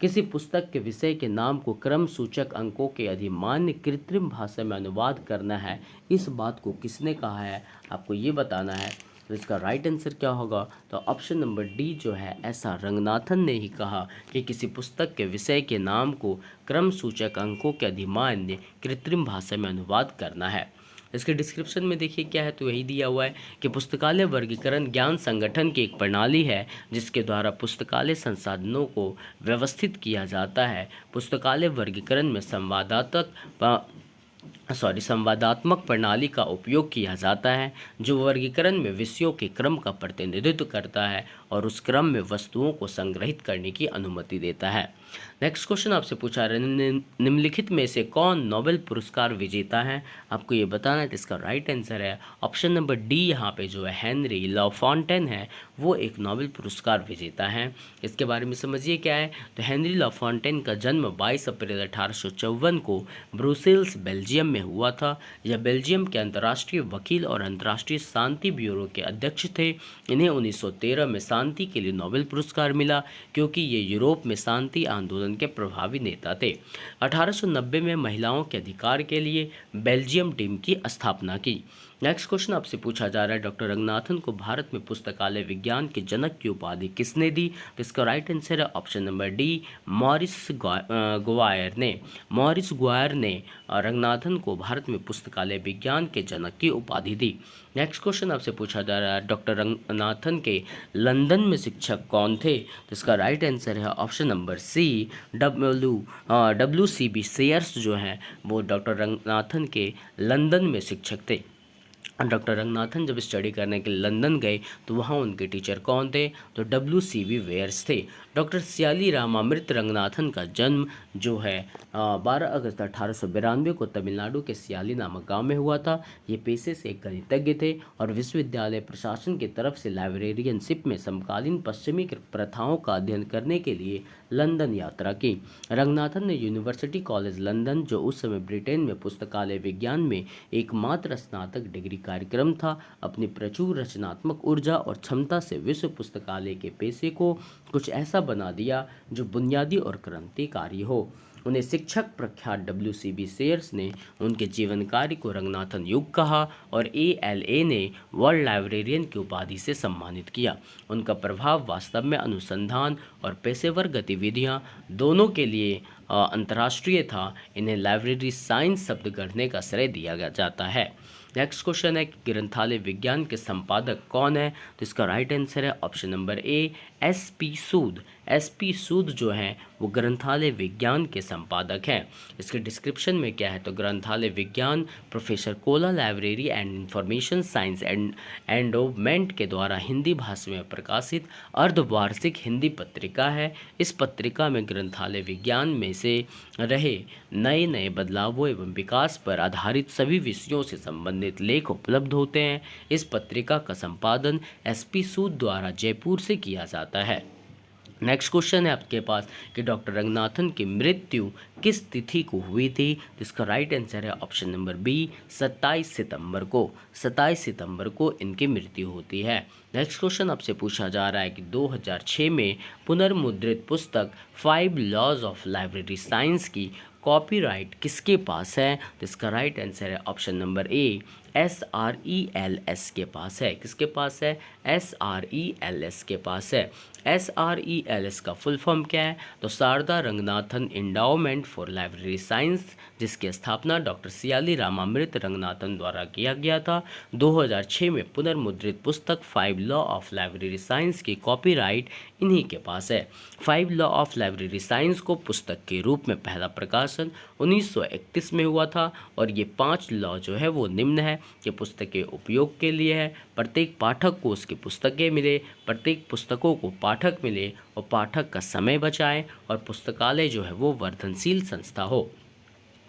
किसी पुस्तक के विषय के नाम को क्रम सूचक अंकों के अधिमान्य कृत्रिम भाषा में अनुवाद करना है, इस बात को किसने कहा है? आपको ये बताना है। तो इसका राइट आंसर क्या होगा? तो ऑप्शन नंबर डी जो है एस.आर. रंगनाथन ने ही कहा कि किसी पुस्तक के विषय के नाम को क्रम सूचक अंकों के अधिमान्य कृत्रिम भाषा में अनुवाद करना है। इसके डिस्क्रिप्शन में देखिए क्या है, तो यही दिया हुआ है कि पुस्तकालय वर्गीकरण ज्ञान संगठन की एक प्रणाली है जिसके द्वारा पुस्तकालय संसाधनों को व्यवस्थित किया जाता है। पुस्तकालय वर्गीकरण में संवादात्मक प्रणाली का उपयोग किया जाता है जो वर्गीकरण में विषयों के क्रम का प्रतिनिधित्व करता है और उस क्रम में वस्तुओं को संग्रहित करने की अनुमति देता है। नेक्स्ट क्वेश्चन आपसे पूछा रहा है, निम्नलिखित में से कौन नोबेल पुरस्कार विजेता है? आपको ये बताना है। तो इसका राइट आंसर है ऑप्शन नंबर डी। यहाँ पे जो है हेनरी लाफॉन्टेन है वो एक नोबेल पुरस्कार विजेता है। इसके बारे में समझिए क्या है। तो हेनरी लाफॉन्टेन का जन्म 22 अप्रैल 1854 को ब्रुसेल्स बेल्जियम में हुआ था। यह बेल्जियम के अंतर्राष्ट्रीय वकील और अंतर्राष्ट्रीय शांति ब्यूरो के अध्यक्ष थे। इन्हें 1913 में शांति के लिए नोबेल पुरस्कार मिला क्योंकि ये यूरोप में शांति आंदोलन के प्रभावी नेता थे। 1890 में महिलाओं के अधिकार के लिए बेल्जियम टीम की स्थापना की। नेक्स्ट क्वेश्चन आपसे पूछा जा रहा है, डॉक्टर रंगनाथन को भारत में पुस्तकालय विज्ञान के जनक की उपाधि किसने दी? तो इसका राइट आंसर है option number D, Morris Gwyer ने। मॉरिस ग्वायर ने रंगनाथन को भारत में पुस्तकालय विज्ञान के जनक की उपाधि दी। नेक्स्ट क्वेश्चन आपसे पूछा जा रहा है, डॉक्टर रंगनाथन के लंदन में शिक्षक कौन थे? तो इसका राइट आंसर है option number C, WCB Sayers जो हैं वो डॉक्टर रंगनाथन के लंदन में शिक्षक थे। डॉक्टर रंगनाथन जब स्टडी करने के लिए लंदन गए तो वहाँ उनके टीचर कौन थे? तो WCB वेयर्स थे। डॉक्टर सियाली रामामृत रंगनाथन का जन्म जो है 12 अगस्त 1892 को तमिलनाडु के सियाली नामक गांव में हुआ था। ये पेशे से एक गणितज्ञ थे और विश्वविद्यालय प्रशासन की तरफ से लाइब्रेरियनशिप में समकालीन पश्चिमी प्रथाओं का अध्ययन करने के लिए लंदन यात्रा की। रंगनाथन ने यूनिवर्सिटी कॉलेज लंदन, जो उस समय ब्रिटेन में पुस्तकालय विज्ञान में एकमात्र स्नातक डिग्री कार्यक्रम था, अपनी प्रचुर रचनात्मक ऊर्जा और क्षमता से विश्व पुस्तकालय के पेशे को कुछ ऐसा बना दिया जो बुनियादी और क्रांतिकारी हो। उन्हें शिक्षक प्रख्यात WCB सेयर्स ने उनके जीवन कार्य को रंगनाथन युग कहा और ALA ने वर्ल्ड लाइब्रेरियन की उपाधि से सम्मानित किया। उनका प्रभाव वास्तव में अनुसंधान और पेशेवर गतिविधियां दोनों के लिए अंतर्राष्ट्रीय था। इन्हें लाइब्रेरी साइंस शब्द गढ़ने का श्रेय दिया जाता है। नेक्स्ट क्वेश्चन है कि ग्रंथालय विज्ञान के संपादक कौन है? तो इसका राइट आंसर है ऑप्शन नंबर ए, SP सूद। SP सूद जो हैं वो ग्रंथालय विज्ञान के संपादक हैं। इसके डिस्क्रिप्शन में क्या है, तो ग्रंथालय विज्ञान professor Cola library and information science and endowment के द्वारा हिंदी भाषा में प्रकाशित अर्धवार्षिक हिंदी पत्रिका है। इस पत्रिका में ग्रंथालय विज्ञान में से रहे नए नए बदलावों एवं विकास पर आधारित सभी विषयों से संबंधित लेख उपलब्ध होते हैं। इस पत्रिका का संपादन SP सूद द्वारा जयपुर से किया जाता है। नेक्स्ट क्वेश्चन है आपके पास कि डॉक्टर रंगनाथन की मृत्यु किस तिथि को हुई थी। तो इसका राइट आंसर है ऑप्शन नंबर बी 27 सितंबर को। 27 सितंबर को इनकी मृत्यु होती है। नेक्स्ट क्वेश्चन आपसे पूछा जा रहा है कि 2006 में पुनर्मुद्रित पुस्तक 5 लॉज ऑफ लाइब्रेरी साइंस की कॉपीराइट किसके पास है। तो इसका राइट आंसर है ऑप्शन नंबर ए SRELS के पास है। किसके पास है, SRELS के पास है। SRELS का फुल फॉर्म क्या है, तो Sharada Ranganathan endowment for library science, जिसकी स्थापना डॉक्टर सियाली रामामृत रंगनाथन द्वारा किया गया था। 2006 में पुनर्मुद्रित पुस्तक 5 लॉ ऑफ लाइब्रेरी साइंस की कॉपीराइट इन्हीं के पास है। 5 लॉ ऑफ लाइब्रेरी साइंस को पुस्तक के रूप में पहला प्रकाशन 1931 में हुआ था और ये 5 लॉ जो है वो निम्न है कि पुस्तकें उपयोग के लिए है, प्रत्येक पाठक को उसकी पुस्तकें मिले, प्रत्येक पुस्तकों को पाठक मिले और पाठक का समय बचाएं और पुस्तकालय जो है वो वर्धनशील संस्था हो।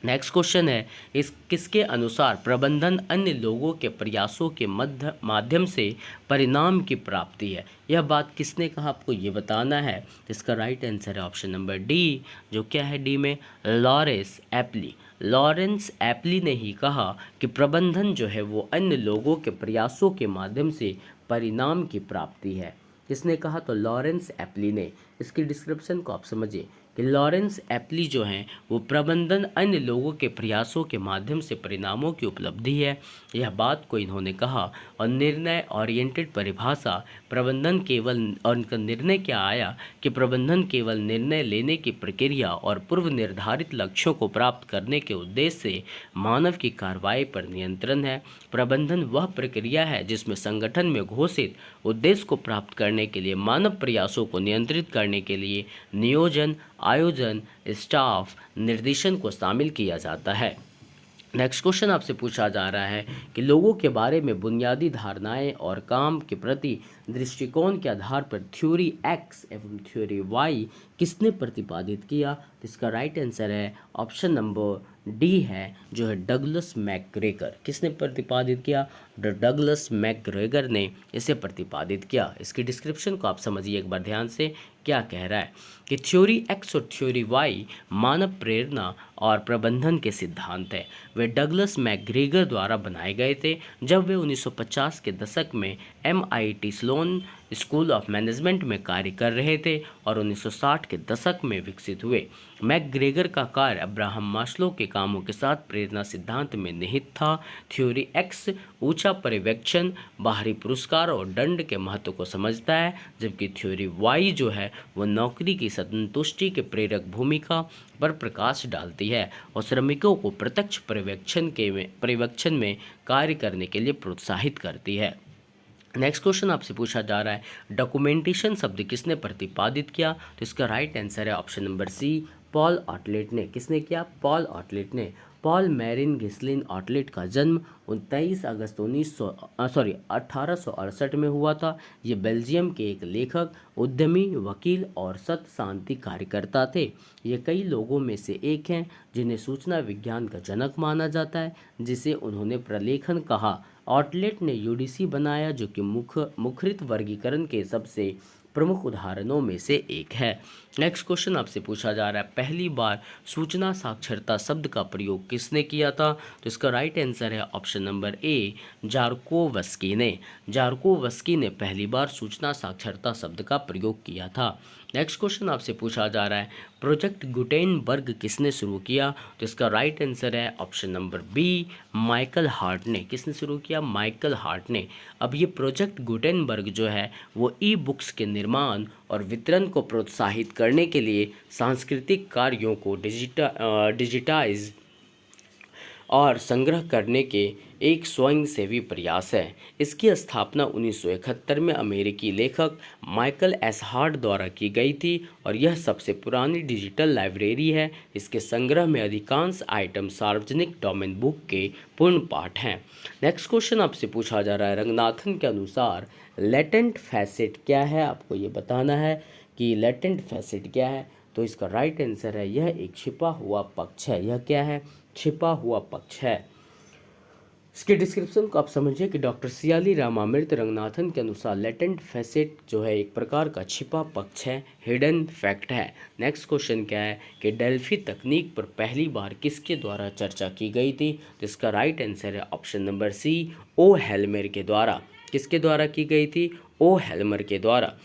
नेक्स्ट क्वेश्चन है इस किसके अनुसार प्रबंधन अन्य लोगों के प्रयासों के माध्यम से परिणाम की प्राप्ति है। यह बात किसने कहा, आपको ये बताना है। इसका राइट आंसर है ऑप्शन नंबर डी, जो क्या है डी में, लॉरेंस एप्ली। लॉरेंस एप्ली ने ही कहा कि प्रबंधन जो है वो अन्य लोगों के प्रयासों के माध्यम से परिणाम की प्राप्ति है। किसने कहा, तो लॉरेंस एप्ली ने। इसकी डिस्क्रिप्शन को आप समझिए कि लॉरेंस एप्ली जो हैं वो प्रबंधन अन्य लोगों के प्रयासों के माध्यम से परिणामों की उपलब्धि है। यह बात को इन्होंने कहा और निर्णय ओरिएंटेड परिभाषा प्रबंधन केवल, और उनका निर्णय क्या आया कि प्रबंधन केवल निर्णय लेने की प्रक्रिया और पूर्व निर्धारित लक्ष्यों को प्राप्त करने के उद्देश्य से मानव की कार्रवाई पर नियंत्रण है। प्रबंधन वह प्रक्रिया है जिसमें संगठन में घोषित उद्देश्य को प्राप्त करने के लिए मानव प्रयासों को नियंत्रित करने के लिए नियोजन, आयोजन, स्टाफ, निर्देशन को शामिल किया जाता है। नेक्स्ट क्वेश्चन आपसे पूछा जा रहा है कि लोगों के बारे में बुनियादी धारणाएं और काम के प्रति दृष्टिकोण के आधार पर थ्योरी एक्स एवं थ्योरी वाई किसने प्रतिपादित किया। तो इसका राइट आंसर है ऑप्शन नंबर डी है, जो है डगलस मैकग्रेगर। किसने प्रतिपादित किया, डगलस मैकग्रेगर ने इसे प्रतिपादित किया। इसकी डिस्क्रिप्शन को आप समझिए एक बार ध्यान से, क्या कह रहा है कि थ्योरी एक्स और थ्योरी वाई मानव प्रेरणा और प्रबंधन के सिद्धांत है। वे डगलस मैकग्रेगर द्वारा बनाए गए थे जब वे 1950 के दशक में MIT Sloan school of management में कार्य कर रहे थे और 1960 के दशक में विकसित हुए। मैकग्रेगर का कार्य अब्राहम मास्लो के कामों के साथ प्रेरणा सिद्धांत में निहित था। थ्योरी एक्स ऊंचा पर्यवेक्षण, बाहरी पुरस्कार और दंड के महत्व को समझता है, जबकि थ्योरी वाई जो है वो नौकरी की संतुष्टि के प्रेरक भूमिका पर प्रकाश डालती है और श्रमिकों को प्रत्यक्ष पर्यवेक्षण में कार्य करने के लिए प्रोत्साहित करती है। नेक्स्ट क्वेश्चन आपसे पूछा जा रहा है डॉक्यूमेंटेशन शब्द किसने प्रतिपादित किया। तो इसका राइट आंसर है ऑप्शन नंबर सी, पॉल ऑटलेट ने। किसने किया, पॉल ऑटलेट ने। पॉल मैरिन घिस्लिन ऑटलेट का जन्म 23 अगस्त 1868 में हुआ था। ये बेल्जियम के एक लेखक, उद्यमी, वकील और सत्य शांति कार्यकर्ता थे। ये कई लोगों में से एक हैं जिन्हें सूचना विज्ञान का जनक माना जाता है, जिसे उन्होंने प्रलेखन कहा। ऑटलेट ने UDC बनाया, जो कि मुखरित वर्गीकरण के सबसे प्रमुख उदाहरणों में से एक है। नेक्स्ट क्वेश्चन आपसे पूछा जा रहा है पहली बार सूचना साक्षरता शब्द का प्रयोग किसने किया था। तो इसका राइट आंसर है ऑप्शन नंबर ए, जार्कोवस्की ने। जार्कोवस्की ने पहली बार सूचना साक्षरता शब्द का प्रयोग किया था। नेक्स्ट क्वेश्चन आपसे पूछा जा रहा है प्रोजेक्ट गुटेनबर्ग किसने शुरू किया। तो इसका राइट आंसर है option number B, Michael Hart ने। किसने शुरू किया, माइकल हार्ट ने। अब ये प्रोजेक्ट गुटेनबर्ग जो है वो ई-बुक्स के निर्माण और वितरण को प्रोत्साहित करने के लिए सांस्कृतिक कार्यों को डिजिटाइज और संग्रह करने के एक स्वयंसेवी प्रयास है। इसकी स्थापना 1971 में अमेरिकी लेखक माइकल एस हार्ट द्वारा की गई थी और यह सबसे पुरानी डिजिटल लाइब्रेरी है। इसके संग्रह में अधिकांश आइटम सार्वजनिक डोमेन बुक के पूर्ण पाठ हैं। नेक्स्ट क्वेश्चन आपसे पूछा जा रहा है, रंगनाथन के अनुसार लेटेंट फैसेट क्या है? आपको ये बताना है कि लेटेंट फैसेट क्या है। तो इसका राइट आंसर है, यह एक छिपा हुआ पक्ष है। यह क्या है? छिपा हुआ पक्ष है। इसके डिस्क्रिप्शन को आप समझिए कि डॉक्टर सियाली रामामृत रंगनाथन के अनुसार लेटेंट फैसेट जो है एक प्रकार का छिपा पक्ष है, हिडन फैक्ट है। नेक्स्ट क्वेश्चन क्या है कि डेल्फी तकनीक पर पहली बार किसके द्वारा चर्चा की गई थी? तो इसका राइट आंसर है ऑप्शन नंबर सी, ओ हेल्मर के द्वारा। किसके द्वारा की गई थी? ओ हेल्मर के द्वारा।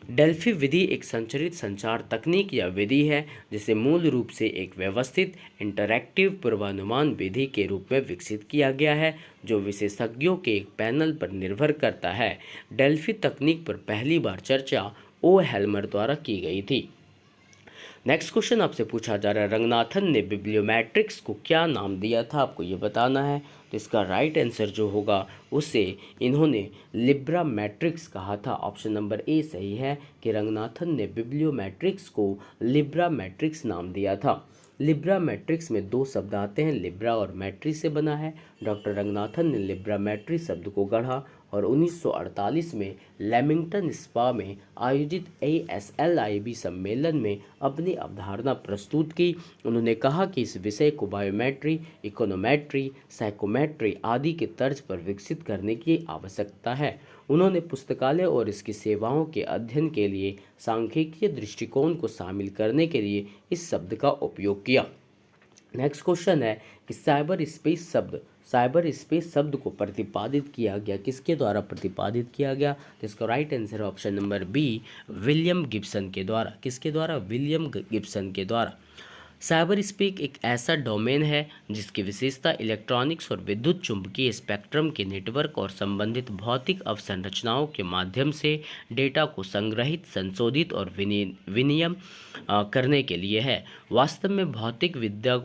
डेल्फी विधि एक संचरित संचार तकनीक या विधि है जिसे मूल रूप से एक व्यवस्थित इंटरैक्टिव पूर्वानुमान विधि के रूप में विकसित किया गया है जो विशेषज्ञों के एक पैनल पर निर्भर करता है। डेल्फी तकनीक पर पहली बार चर्चा ओ हेल्मर द्वारा की गई थी। नेक्स्ट क्वेश्चन आपसे पूछा जा रहा है, रंगनाथन ने बिब्लियोमेट्रिक्स को क्या नाम दिया था? आपको ये बताना है। तो इसका राइट आंसर जो होगा उसे इन्होंने लिब्रा मैट्रिक्स कहा था। ऑप्शन नंबर ए सही है कि रंगनाथन ने बिब्लियोमेट्रिक्स को लिब्रा मैट्रिक्स नाम दिया था। लिब्रा मैट्रिक्स में दो शब्द आते हैं, लिब्रा और मैट्री से बना है। डॉक्टर रंगनाथन ने लिब्रा मैट्री शब्द को गढ़ा और 1948 में लेमिंगटन स्पा में आयोजित ASLIB सम्मेलन में अपनी अवधारणा प्रस्तुत की। उन्होंने कहा कि इस विषय को बायोमेट्री, इकोनोमेट्री, साइकोमेट्री आदि के तर्ज पर विकसित करने की आवश्यकता है। उन्होंने पुस्तकालय और इसकी सेवाओं के अध्ययन के लिए सांख्यिकीय दृष्टिकोण को शामिल करने के लिए इस शब्द का उपयोग किया। नेक्स्ट क्वेश्चन है कि साइबर स्पेस शब्द को प्रतिपादित किया गया, किसके द्वारा प्रतिपादित किया गया? तो इसका राइट आंसर है option number B, William Gibson के द्वारा। किसके द्वारा? विलियम गिब्सन के द्वारा। साइबर स्पेस एक ऐसा डोमेन है जिसकी विशेषता इलेक्ट्रॉनिक्स और विद्युत चुंबकीय स्पेक्ट्रम के नेटवर्क और संबंधित भौतिक अवसंरचनाओं के माध्यम से डेटा को संग्रहित, संशोधित और विनिमय करने के लिए है। वास्तव में भौतिक विद्या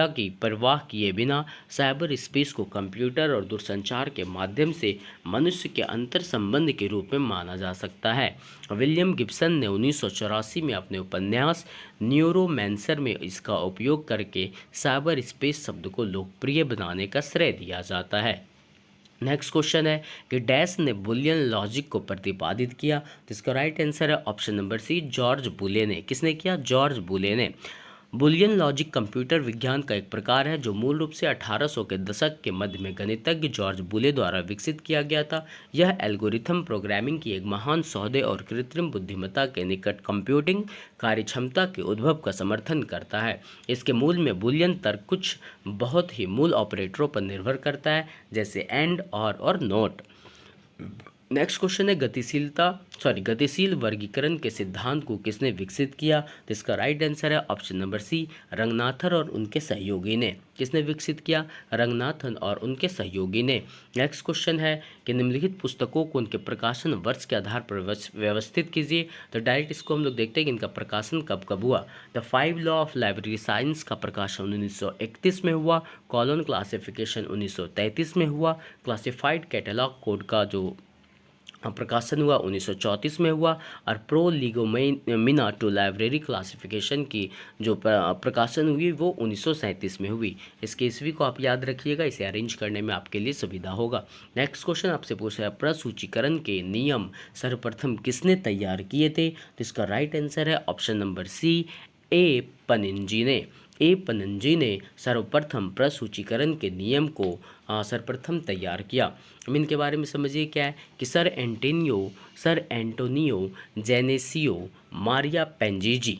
की परवाह किए बिना साइबर स्पेस को कंप्यूटर और दूरसंचार के माध्यम से मनुष्य के अंतर संबंध के रूप में माना जा सकता है। विलियम गिब्सन ने 1984 में अपने उपन्यास न्यूरोमैंसर में इसका उपयोग करके साइबर स्पेस शब्द को लोकप्रिय बनाने का श्रेय दिया जाता है। नेक्स्ट क्वेश्चन है कि डैश ने बुलियन लॉजिक को प्रतिपादित किया। तो इसका राइट आंसर है ऑप्शन नंबर सी, जॉर्ज बुले ने। किसने किया? जॉर्ज बुले ने। बुलियन लॉजिक कंप्यूटर विज्ञान का एक प्रकार है जो मूल रूप से 1800 के दशक के मध्य में गणितज्ञ जॉर्ज बुले द्वारा विकसित किया गया था। यह एल्गोरिथम प्रोग्रामिंग की एक महान सौदे और कृत्रिम बुद्धिमत्ता के निकट कंप्यूटिंग कार्यक्षमता के उद्भव का समर्थन करता है। इसके मूल में बुलियन तर्क कुछ बहुत ही मूल ऑपरेटरों पर निर्भर करता है, जैसे एंड, और नोट। नेक्स्ट क्वेश्चन है गतिशील वर्गीकरण के सिद्धांत को किसने विकसित किया? तो इसका राइट आंसर है ऑप्शन नंबर सी, रंगनाथन और उनके सहयोगी ने। किसने विकसित किया? रंगनाथन और उनके सहयोगी ने। नेक्स्ट क्वेश्चन है कि निम्नलिखित पुस्तकों को उनके प्रकाशन वर्ष के आधार पर व्यवस्थित कीजिए। तो डायरेक्ट इसको हम लोग देखते हैं कि इनका प्रकाशन कब कब हुआ। The 5 law of library science का प्रकाशन 1931 में हुआ। कॉलोन क्लासिफिकेशन 1933 में हुआ। क्लासिफाइड कैटलॉग कोड का जो प्रकाशन हुआ 1934 में हुआ। और प्रो लीगोमिना टू लाइब्रेरी क्लासिफिकेशन की जो प्रकाशन हुई वो 1937 में हुई। इसके ईस्वी को आप याद रखिएगा, इसे अरेंज करने में आपके लिए सुविधा होगा। नेक्स्ट क्वेश्चन आपसे पूछा है, प्रसूचीकरण के नियम सर्वप्रथम किसने तैयार किए थे? तो इसका राइट आंसर है ऑप्शन नंबर सी, ए पनिंजी ने। ने सर्वप्रथम प्रसूचीकरण के नियम को सर्वप्रथम तैयार किया। अब इनके बारे में समझिए क्या है कि सर एंटोनियो जेनेसियो मारिया पेंजीजी,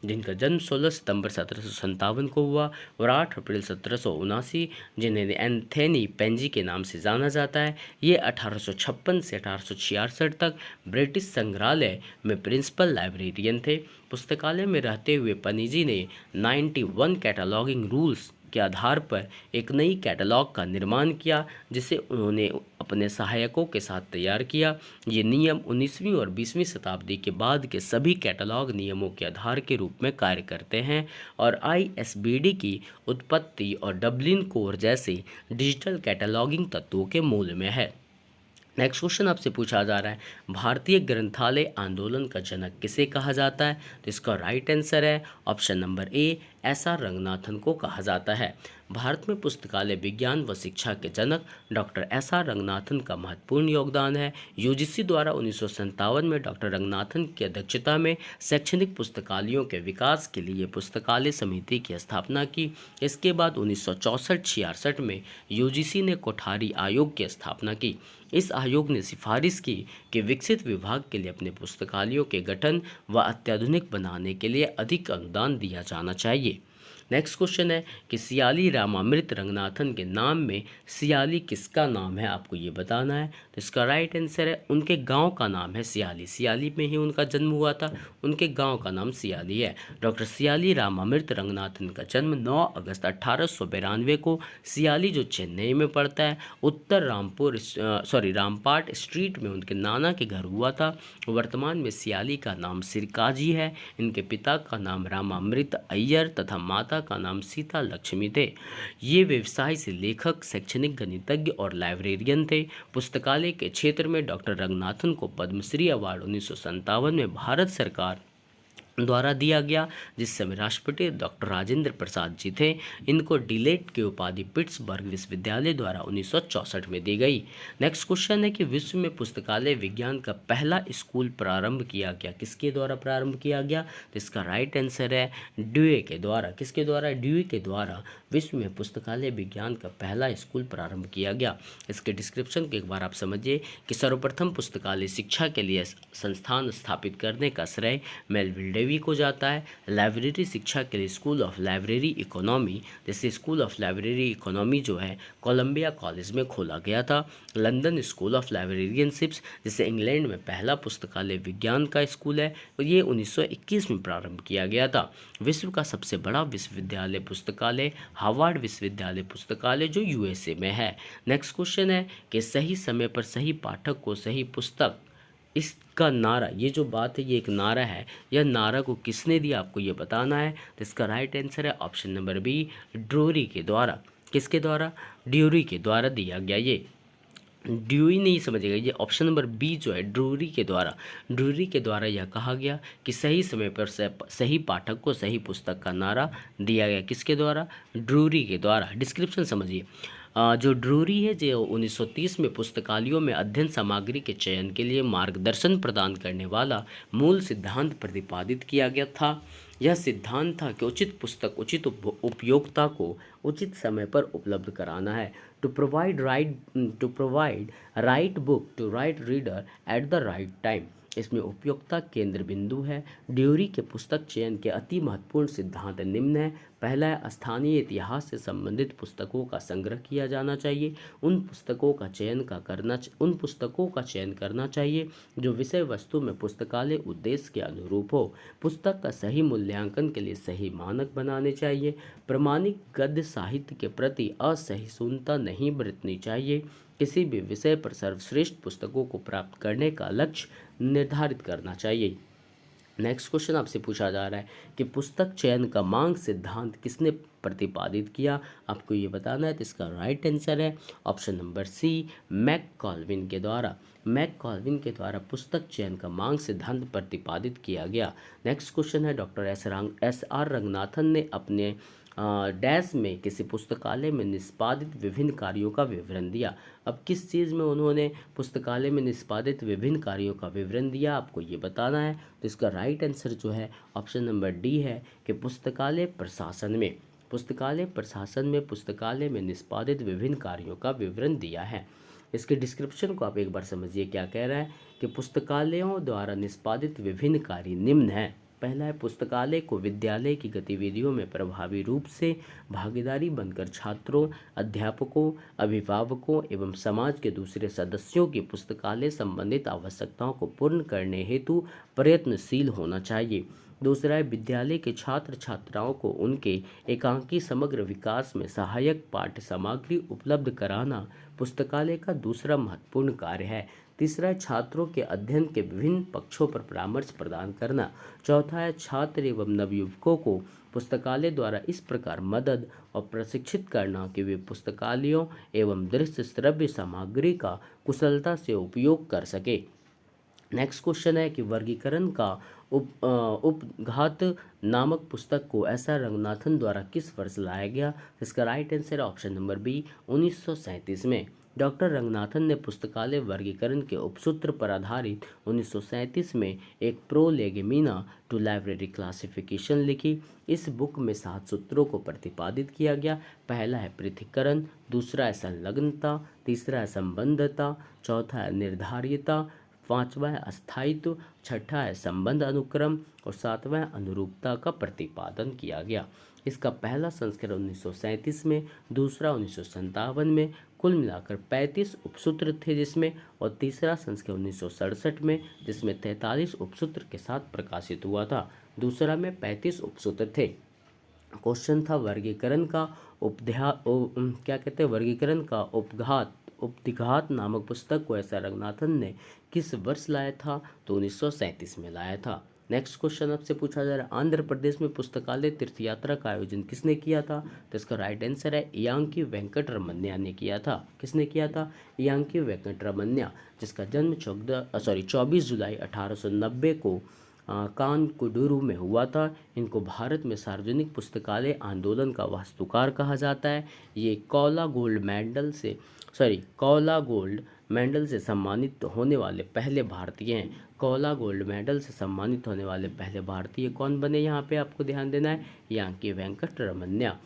जिनका जन्म 16 सितंबर 1757 को हुआ, और 8 अप्रैल 1779, जिन्हें एंथोनी पेंजी के नाम से जाना जाता है। ये 1856 से 1866 तक ब्रिटिश संग्रहालय में प्रिंसिपल लाइब्रेरियन थे। पुस्तकालय में रहते हुए पनीजी ने 91 कैटलॉगिंग रूल्स के आधार पर एक नई कैटलॉग का निर्माण किया, जिसे उन्होंने अपने सहायकों के साथ तैयार किया। ये नियम 19वीं और 20वीं शताब्दी के बाद के सभी कैटलॉग नियमों के आधार के रूप में कार्य करते हैं और ISBD की उत्पत्ति और डबलिन कोर जैसे डिजिटल कैटलॉगिंग तत्वों के मूल में है। नेक्स्ट क्वेश्चन आपसे पूछा जा रहा है, भारतीय ग्रंथालय आंदोलन का जनक किसे कहा जाता है? तो इसका राइट आंसर है ऑप्शन नंबर ए, SR रंगनाथन को कहा जाता है। भारत में पुस्तकालय विज्ञान व शिक्षा के जनक डॉक्टर SR रंगनाथन का महत्वपूर्ण योगदान है। UGC द्वारा 1957 में डॉक्टर रंगनाथन की अध्यक्षता में शैक्षणिक पुस्तकालयों के विकास के लिए पुस्तकालय समिति की स्थापना की। इसके बाद 1964-66 में UGC ने कोठारी आयोग की स्थापना की। इस आयोग ने सिफारिश की कि विकसित विभाग के लिए अपने पुस्तकालयों के गठन व अत्याधुनिक बनाने के लिए अधिक अनुदान दिया जाना चाहिए। नेक्स्ट क्वेश्चन है कि सियाली रामामृत रंगनाथन के नाम में सियाली किसका नाम है? आपको ये बताना है। तो इसका राइट आंसर है, उनके गांव का नाम है सियाली। सियाली में ही उनका जन्म हुआ था, उनके गांव का नाम सियाली है। डॉक्टर सियाली रामामृत रंगनाथन का जन्म 9 अगस्त 1892 को सियाली, जो चेन्नई में पड़ता है, उत्तर रामपाट स्ट्रीट में उनके नाना के घर हुआ था। वर्तमान में सियाली का नाम सिरकाजी है। इनके पिता का नाम रामामृत अय्यर तथा माता का नाम सीता लक्ष्मी थे। ये व्यवसाय से लेखक, शैक्षणिक गणितज्ञ और लाइब्रेरियन थे। पुस्तकालय के क्षेत्र में डॉक्टर रंगनाथन को पद्मश्री अवार्ड 1957 में भारत सरकार द्वारा दिया गया, जिस समय राष्ट्रपति डॉक्टर राजेंद्र प्रसाद जी थे। इनको डिलेट की उपाधि पिट्सबर्ग विश्वविद्यालय द्वारा 1964 में दी गई। नेक्स्ट क्वेश्चन है कि विश्व में पुस्तकालय विज्ञान का पहला स्कूल प्रारंभ किया गया, किसके द्वारा प्रारंभ किया गया? तो इसका राइट आंसर है ड्यूए के द्वारा। किसके द्वारा? ड्यूए के द्वारा विश्व में पुस्तकालय विज्ञान का पहला स्कूल प्रारंभ किया गया। इसके डिस्क्रिप्शन को एक बार आप समझिए कि सर्वप्रथम पुस्तकालय शिक्षा के लिए संस्थान स्थापित करने का श्रेय मेलविल डेवी को जाता है। लाइब्रेरी शिक्षा के लिए स्कूल ऑफ लाइब्रेरी इकोनॉमी, जैसे स्कूल ऑफ लाइब्रेरी इकोनॉमी जो है कोलंबिया कॉलेज में खोला गया था। लंदन स्कूल ऑफ लाइब्रेरियनशिप्स, जिसे इंग्लैंड में पहला पुस्तकालय विज्ञान का स्कूल है, और ये 1921 में प्रारंभ किया गया था। विश्व का सबसे बड़ा विश्वविद्यालय पुस्तकालय हार्वर्ड विश्वविद्यालय पुस्तकालय, जो USA में है। नेक्स्ट क्वेश्चन है कि सही समय पर सही पाठक को सही पुस्तक, इसका नारा, ये जो बात है ये एक नारा है, यह नारा को किसने दिया? आपको ये बताना है। तो इसका राइट आंसर है ऑप्शन नंबर बी, ड्यूरी के द्वारा। किसके द्वारा? ड्यूरी के द्वारा दिया गया। ये ड्यूई नहीं समझेगा, ये ऑप्शन नंबर बी जो है ड्रूरी के द्वारा। ड्रूरी के द्वारा यह कहा गया कि सही समय पर सही पाठक को सही पुस्तक का नारा दिया गया। किसके द्वारा? ड्रूरी के द्वारा। डिस्क्रिप्शन समझिए। जो ड्रूरी है, जो 1930 में पुस्तकालयों में अध्ययन सामग्री के चयन के लिए मार्गदर्शन प्रदान करने वाला मूल सिद्धांत प्रतिपादित किया गया था। यह सिद्धांत था कि उचित पुस्तक उचित उपयोक्ता को उचित समय पर उपलब्ध कराना है। To provide right book to right reader at the right time. इसमें उपयोक्ता केंद्र बिंदु है। ड्यूरी के पुस्तक चयन के अति महत्वपूर्ण सिद्धांत निम्न है। पहला है, स्थानीय इतिहास से संबंधित पुस्तकों का संग्रह किया जाना चाहिए। उन पुस्तकों का चयन करना चाहिए जो विषय वस्तु में पुस्तकालय उद्देश्य के अनुरूप हो। पुस्तक का सही मूल्यांकन के लिए सही मानक बनाने चाहिए। प्रमाणिक गद्य साहित्य के प्रति असहिष्णुता नहीं बरतनी चाहिए। किसी भी विषय पर सर्वश्रेष्ठ पुस्तकों को प्राप्त करने का लक्ष्य निर्धारित करना चाहिए। नेक्स्ट क्वेश्चन आपसे पूछा जा रहा है कि पुस्तक चयन का मांग सिद्धांत किसने प्रतिपादित किया? आपको ये बताना है। तो इसका राइट आंसर है ऑप्शन नंबर सी, मैककॉल्विन के द्वारा। मैककॉल्विन के द्वारा पुस्तक चयन का मांग सिद्धांत प्रतिपादित किया गया। नेक्स्ट क्वेश्चन है, डॉक्टर SR रंगनाथन ने अपने डैश में किसी पुस्तकालय में निष्पादित विभिन्न कार्यों का विवरण दिया। अब किस चीज़ में उन्होंने पुस्तकालय में निष्पादित विभिन्न कार्यों का विवरण दिया, आपको ये बताना है। तो इसका राइट आंसर जो है ऑप्शन नंबर डी है कि पुस्तकालय प्रशासन में पुस्तकालय में निष्पादित विभिन्न कार्यों का विवरण दिया है। इसके डिस्क्रिप्शन को आप एक बार समझिए क्या कह रहा है कि पुस्तकालयों द्वारा निष्पादित विभिन्न कार्य निम्न हैं। पहला है पुस्तकालय को विद्यालय की गतिविधियों में प्रभावी रूप से भागीदारी बनकर छात्रों, अध्यापकों, अभिभावकों एवं समाज के दूसरे सदस्यों की पुस्तकालय संबंधित आवश्यकताओं को पूर्ण करने हेतु प्रयत्नशील होना चाहिए। दूसरा है विद्यालय के छात्र छात्राओं को उनके एकांकी समग्र विकास में सहायक पाठ्य सामग्री उपलब्ध कराना पुस्तकालय का दूसरा महत्वपूर्ण कार्य है। तीसरा है छात्रों के अध्ययन के विभिन्न पक्षों पर परामर्श प्रदान करना। चौथा है छात्र एवं नवयुवकों को पुस्तकालय द्वारा इस प्रकार मदद और प्रशिक्षित करना कि वे पुस्तकालयों एवं दृश्य श्रव्य सामग्री का कुशलता से उपयोग कर सके। नेक्स्ट क्वेश्चन है कि वर्गीकरण का उपघात नामक पुस्तक को एस.आर. रंगनाथन द्वारा किस वर्ष लाया गया? इसका राइट आंसर है ऑप्शन नंबर बी 1937 में। डॉक्टर रंगनाथन ने पुस्तकालय वर्गीकरण के उपसूत्र पर आधारित 1937 में एक प्रोलेगेमिना टू लाइब्रेरी क्लासिफिकेशन लिखी। इस बुक में 7 सूत्रों को प्रतिपादित किया गया। पहला है पृथक्करण, दूसरा है संलग्नता, तीसरा है संबंधता, चौथा है निर्धारियता, पांचवा है अस्थायित्व, छठा है संबंध अनुक्रम और सातवां है अनुरूपता का प्रतिपादन किया गया। इसका पहला संस्करण 1937 में, दूसरा 1957 में, कुल मिलाकर 35 उपसूत्र थे जिसमें, और तीसरा संस्करण 1967 में जिसमें 43 उपसूत्र के साथ प्रकाशित हुआ था। दूसरा में 35 उपसूत्र थे। क्वेश्चन था वर्गीकरण का वर्गीकरण का उपघात नामक पुस्तक को एस.आर. रंगनाथन ने किस वर्ष लाया था? तो 1937 में लाया था। नेक्स्ट क्वेश्चन आपसे पूछा जा रहा है आंध्र प्रदेश में पुस्तकालय तीर्थ यात्रा का आयोजन किसने किया था? तो इसका राइट आंसर है इयांकी वेंकट रमन्या ने किया था। किसने किया था? इयांकी वेंकट रमन्या, जिसका जन्म 24 जुलाई 1890 को कानकुडुरु में हुआ था। इनको भारत में सार्वजनिक पुस्तकालय आंदोलन का वास्तुकार कहा जाता है। ये कौला गोल्ड मेडल से सम्मानित होने वाले पहले भारतीय हैं। कौला गोल्ड मेडल से सम्मानित होने वाले पहले भारतीय कौन बने? यहाँ पे आपको ध्यान देना है, इयांकी वेंकट रमन्या।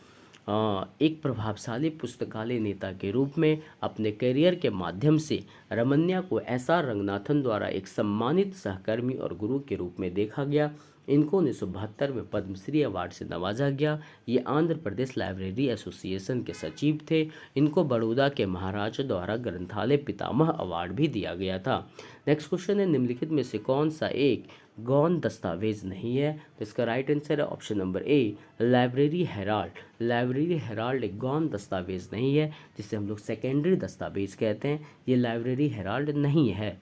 एक प्रभावशाली पुस्तकालय नेता के रूप में अपने करियर के माध्यम से रमन्या को एस.आर. रंगनाथन द्वारा एक सम्मानित सहकर्मी और गुरु के रूप में देखा गया। इनको 1972 में पद्मश्री अवार्ड से नवाजा गया। ये आंध्र प्रदेश लाइब्रेरी एसोसिएशन के सचिव थे। इनको बड़ौदा के महाराजा द्वारा ग्रंथालय पितामह अवार्ड भी दिया गया था। नेक्स्ट क्वेश्चन है निम्नलिखित में से कौन सा एक गौण दस्तावेज नहीं है? तो इसका राइट आंसर है ऑप्शन नंबर ए लाइब्रेरी हेराल्ड। लाइब्रेरी हेराल्ड एक गौण दस्तावेज नहीं है, जिसे हम लोग सेकेंडरी दस्तावेज कहते हैं। ये लाइब्रेरी हेराल्ड नहीं है।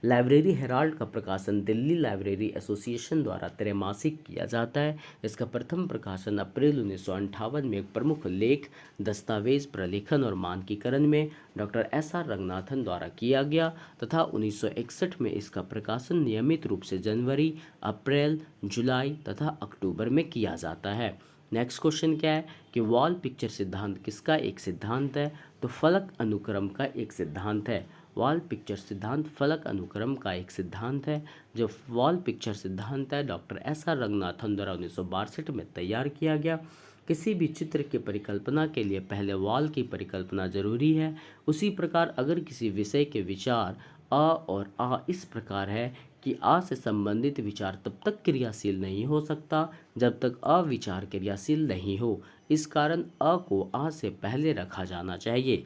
लाइब्रेरी हेराल्ड का प्रकाशन दिल्ली लाइब्रेरी एसोसिएशन द्वारा त्रैमासिक किया जाता है। इसका प्रथम प्रकाशन अप्रैल 1958 में एक प्रमुख लेख, दस्तावेज, प्रलेखन और मानकीकरण में डॉक्टर एस.आर. रंगनाथन द्वारा किया गया तथा 1961 में इसका प्रकाशन नियमित रूप से जनवरी, अप्रैल, जुलाई तथा अक्टूबर में किया जाता है। नेक्स्ट क्वेश्चन क्या है कि वॉल पिक्चर सिद्धांत किसका एक सिद्धांत है? तो फलक अनुक्रम का एक सिद्धांत है। वॉल पिक्चर सिद्धांत फलक अनुक्रम का एक सिद्धांत है। जो वॉल पिक्चर सिद्धांत है डॉक्टर एस.आर. रंगनाथन द्वारा 1962 में तैयार किया गया। किसी भी चित्र की परिकल्पना के लिए पहले वॉल की परिकल्पना जरूरी है। उसी प्रकार अगर किसी विषय के विचार अ और आ इस प्रकार है कि आ से संबंधित विचार तब तक क्रियाशील नहीं हो सकता जब तक अ विचार क्रियाशील नहीं हो। इस कारण अ को आ से पहले रखा जाना चाहिए।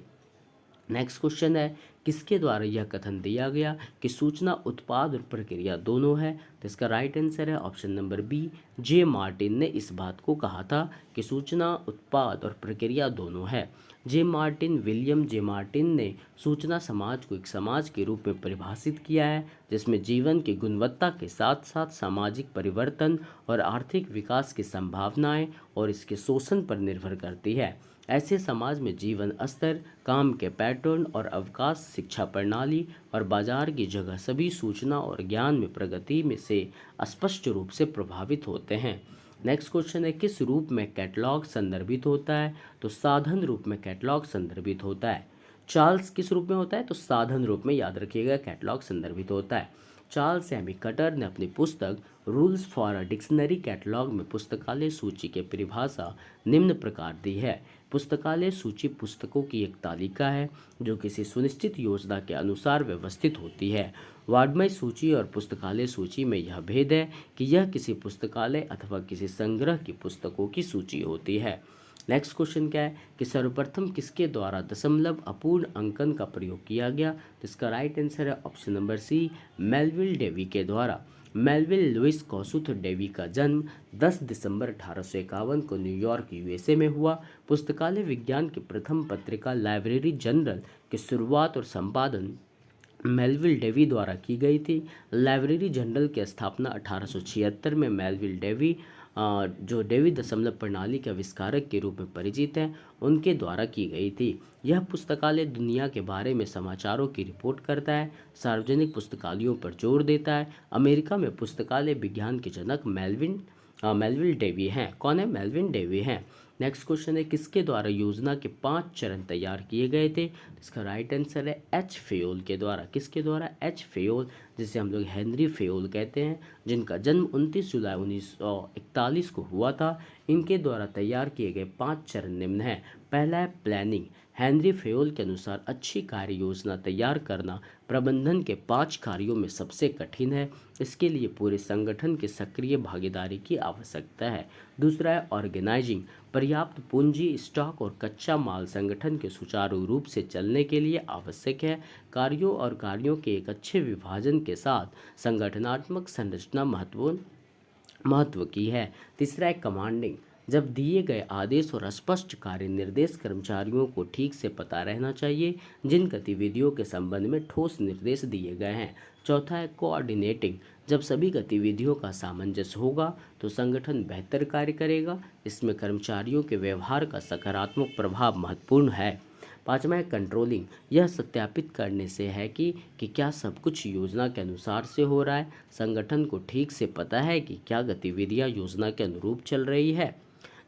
नेक्स्ट क्वेश्चन है किसके द्वारा यह कथन दिया गया कि सूचना उत्पाद और प्रक्रिया दोनों है? तो इसका राइट आंसर है option number B J Martin ने इस बात को कहा था कि सूचना उत्पाद और प्रक्रिया दोनों है। विलियम जे मार्टिन ने सूचना समाज को एक समाज के रूप में परिभाषित किया है जिसमें जीवन की गुणवत्ता के साथ साथ सामाजिक परिवर्तन और आर्थिक विकास की संभावनाएं और इसके शोषण पर निर्भर करती है। ऐसे समाज में जीवन स्तर, काम के पैटर्न और अवकाश, शिक्षा प्रणाली और बाजार की जगह सभी सूचना और ज्ञान में प्रगति में से स्पष्ट रूप से प्रभावित होते हैं। नेक्स्ट क्वेश्चन है किस रूप में कैटलॉग संदर्भित होता है? तो साधन रूप में कैटलॉग संदर्भित होता है। चार्ल्स किस रूप में होता है? तो साधन रूप में, याद रखिएगा, कैटलॉग संदर्भित होता है। चार्ल्स एमी कटर ने अपनी पुस्तक rules for a dictionary catalogue में पुस्तकालय सूची की परिभाषा निम्न प्रकार दी है। पुस्तकालय सूची पुस्तकों की एक तालिका है जो किसी सुनिश्चित योजना के अनुसार व्यवस्थित होती है। वाङ्मय सूची और पुस्तकालय सूची में यह भेद है कि यह किसी पुस्तकालय अथवा किसी संग्रह की पुस्तकों की सूची होती है। नेक्स्ट क्वेश्चन क्या है कि सर्वप्रथम किसके द्वारा दशमलव अपूर्ण अंकन का प्रयोग किया गया? तो इसका राइट आंसर है option number C, Melvil Dewey के द्वारा। मेलविल लुइस कॉसुथ डेवी का जन्म 10 दिसंबर 1851 को न्यूयॉर्क यूएसए में हुआ। पुस्तकालय विज्ञान की प्रथम पत्रिका लाइब्रेरी जनरल की शुरुआत और संपादन मेलविल डेवी द्वारा की गई थी। लाइब्रेरी जनरल की स्थापना 1876 में मेलविल डेवी जो डेवी दशमलव प्रणाली के आविष्कारक के रूप में परिचित हैं, उनके द्वारा की गई थी। यह पुस्तकालय दुनिया के बारे में समाचारों की रिपोर्ट करता है, सार्वजनिक पुस्तकालयों पर जोर देता है। अमेरिका में पुस्तकालय विज्ञान के जनक मेलविल डेवी हैं। कौन है? मेलविल डेवी हैं। नेक्स्ट क्वेश्चन है किसके द्वारा योजना के 5 चरण तैयार किए गए थे? इसका राइट आंसर है एच फेयोल के द्वारा। किसके द्वारा? एच फेयोल, जिसे हम लोग हेनरी फेयोल कहते हैं, जिनका जन्म 29 जुलाई 1941 को हुआ था। इनके द्वारा तैयार किए गए 5 चरण निम्न हैं। पहला है प्लानिंग। हेनरी फेयोल के अनुसार अच्छी कार्य योजना तैयार करना प्रबंधन के 5 कार्यों में सबसे कठिन है। इसके लिए पूरे संगठन की सक्रिय भागीदारी की आवश्यकता है। दूसरा है ऑर्गेनाइजिंग। पर्याप्त पूंजी, स्टॉक और कच्चा माल संगठन के सुचारू रूप से चलने के लिए आवश्यक है। कार्यों और कार्यों के एक अच्छे विभाजन के साथ संगठनात्मक संरचना महत्व की है। तीसरा है कमांडिंग। जब दिए गए आदेश और स्पष्ट कार्य निर्देश कर्मचारियों को ठीक से पता रहना चाहिए जिन गतिविधियों के संबंध में ठोस निर्देश दिए गए हैं। चौथा है कोऑर्डिनेटिंग। जब सभी गतिविधियों का सामंजस्य होगा तो संगठन बेहतर कार्य करेगा। इसमें कर्मचारियों के व्यवहार का सकारात्मक प्रभाव महत्वपूर्ण है। पाँचवा है कंट्रोलिंग। यह सत्यापित करने से है कि क्या सब कुछ योजना के अनुसार से हो रहा है। संगठन को ठीक से पता है कि क्या गतिविधियां योजना के अनुरूप चल रही है।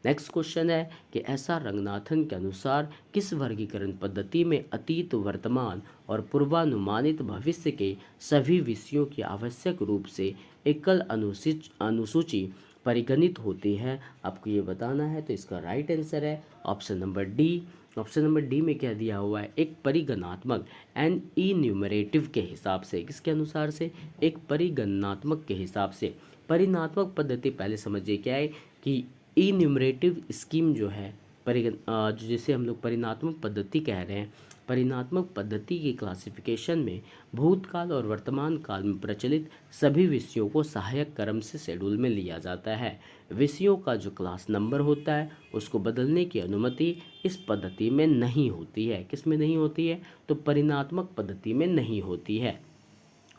नेक्स्ट क्वेश्चन है कि एस आर रंगनाथन के अनुसार किस वर्गीकरण पद्धति में अतीत, वर्तमान और पूर्वानुमानित भविष्य के सभी विषयों की आवश्यक रूप से एकल अनुसूची परिगणित होती है? आपको ये बताना है। तो इसका राइट आंसर है option number D. Option number D में क्या दिया हुआ है? एक परिगणनात्मक एंड इन्यूमरेटिव के हिसाब से। किसके अनुसार से? एक परिगणनात्मक के हिसाब से। परिगणनात्मक पद्धति पहले समझिए क्या है कि इन्यूमरेटिव स्कीम जो है जिसे हम लोग परिणात्मक पद्धति कह रहे हैं, परिणात्मक पद्धति की क्लासिफिकेशन में भूतकाल और वर्तमान काल में प्रचलित सभी विषयों को सहायक क्रम से शेड्यूल में लिया जाता है। विषयों का जो क्लास नंबर होता है उसको बदलने की अनुमति इस पद्धति में नहीं होती है। किस में नहीं होती है? तो परिणात्मक पद्धति में नहीं होती है।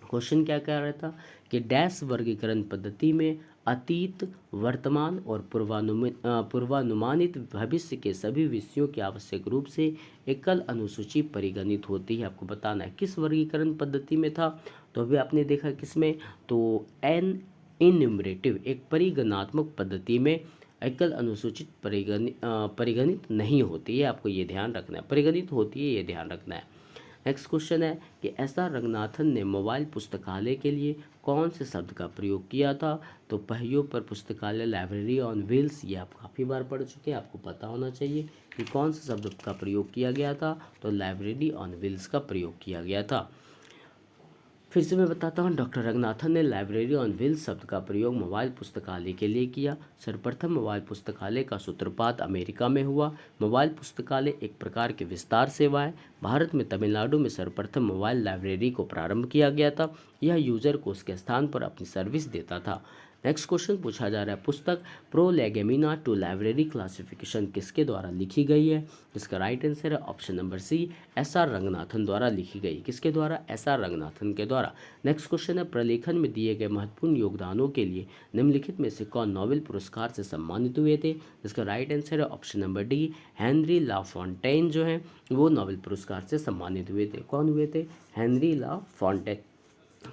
क्वेश्चन क्या कह रहा था कि डैश वर्गीकरण पद्धति में अतीत, वर्तमान और पूर्वानुमानित भविष्य के सभी विषयों की आवश्यक रूप से एकल अनुसूची परिगणित होती है। आपको बताना है किस वर्गीकरण पद्धति में था। तो अभी आपने देखा किसमें? तो एन इन्यूमरेटिव, एक परिगणनात्मक पद्धति में एकल अनुसूचित परिगणित नहीं होती है। आपको ये ध्यान रखना है। परिगणित होती है, ये ध्यान रखना है। नेक्स्ट क्वेश्चन है कि एस आर रंगनाथन ने मोबाइल पुस्तकालय के लिए कौन से शब्द का प्रयोग किया था? तो पहियों पर पुस्तकालय, लाइब्रेरी ऑन व्हील्स, ये आप काफ़ी बार पढ़ चुके हैं, आपको पता होना चाहिए कि कौन से शब्द का प्रयोग किया गया था। तो लाइब्रेरी ऑन व्हील्स का प्रयोग किया गया था। फिर से मैं बताता हूँ, डॉक्टर रंगनाथन ने लाइब्रेरी ऑन व्हील्स शब्द का प्रयोग मोबाइल पुस्तकालय के लिए किया। सर्वप्रथम मोबाइल पुस्तकालय का सूत्रपात अमेरिका में हुआ। मोबाइल पुस्तकालय एक प्रकार की विस्तार सेवा है। भारत में तमिलनाडु में सर्वप्रथम मोबाइल लाइब्रेरी को प्रारंभ किया गया था। यह यूजर को उसके स्थान पर अपनी सर्विस देता था। नेक्स्ट क्वेश्चन पूछा जा रहा है, पुस्तक प्रोलेगेमिना टू लाइब्रेरी क्लासिफिकेशन किसके द्वारा लिखी गई है? इसका राइट आंसर है option number C, S R Ranganathan द्वारा लिखी गई। किसके द्वारा? एस आर रंगनाथन के द्वारा। नेक्स्ट क्वेश्चन है, प्रलेखन में दिए गए महत्वपूर्ण योगदानों के लिए निम्नलिखित में से कौन नोबेल पुरस्कार से सम्मानित हुए थे? इसका राइट आंसर है ऑप्शन नंबर डी, हेनरी ला फॉन्टेन जो है वो नोबेल पुरस्कार से सम्मानित हुए थे। कौन हुए थे? हेनरी ला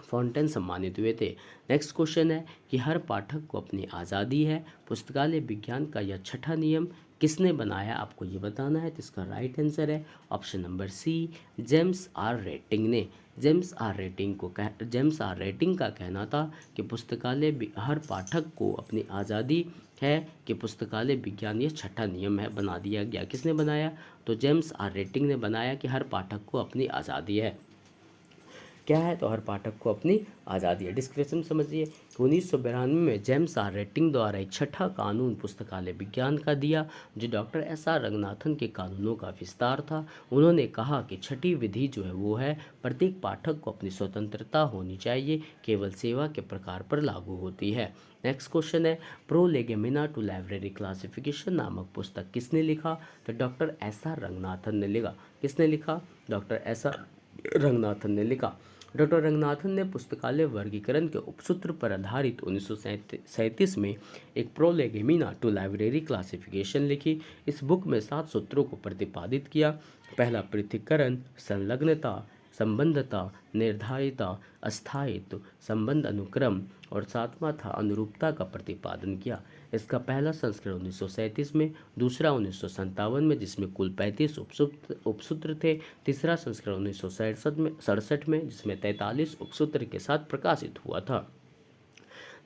फॉन्टेन सम्मानित हुए थे। नेक्स्ट क्वेश्चन है कि हर पाठक को अपनी आज़ादी है। पुस्तकालय विज्ञान का यह छठा नियम किसने बनाया, आपको ये बताना है। तो इसका राइट आंसर है option number C, James R Rettig ने। जेम्स आर रेटिंग का कहना था कि पुस्तकालय हर पाठक को अपनी आज़ादी है, कि पुस्तकालय विज्ञान ये छठा नियम है बना दिया गया। किसने बनाया, तो जेम्स आर रेटिंग ने बनाया कि हर पाठक को अपनी आज़ादी है। क्या है, तो हर पाठक को अपनी आज़ादी है। डिस्क्रिप्शन समझिए कि 1992 में जेम्स आर रेटिंग द्वारा एक छठा कानून पुस्तकालय विज्ञान का दिया, जो डॉक्टर एस आर रंगनाथन के कानूनों का विस्तार था। उन्होंने कहा कि छठी विधि जो है वो है, प्रत्येक पाठक को अपनी स्वतंत्रता होनी चाहिए, केवल सेवा के प्रकार पर लागू होती है। नेक्स्ट क्वेश्चन है, प्रोलेगेमिना टू लाइब्रेरी क्लासिफिकेशन नामक पुस्तक किसने लिखा, तो डॉक्टर एस आर रंगनाथन ने लिखा। किसने लिखा, डॉक्टर एस आर रंगनाथन ने लिखा। डॉक्टर रंगनाथन ने पुस्तकालय वर्गीकरण के उपसूत्र पर आधारित 1937 में एक प्रोलेगेमिना टू लाइब्रेरी क्लासिफिकेशन लिखी। इस बुक में 7 सूत्रों को प्रतिपादित किया। पहला पृथक्करण, संलग्नता, संबंधता, निर्धारिता, अस्थायित्व, संबंध अनुक्रम और 7वां था अनुरूपता का प्रतिपादन किया। इसका पहला संस्करण 1937 में, दूसरा 1957 में जिसमें कुल 35 उपसूत्र थे, तीसरा संस्करण 1967 में जिसमें 43 उपसूत्र के साथ प्रकाशित हुआ था।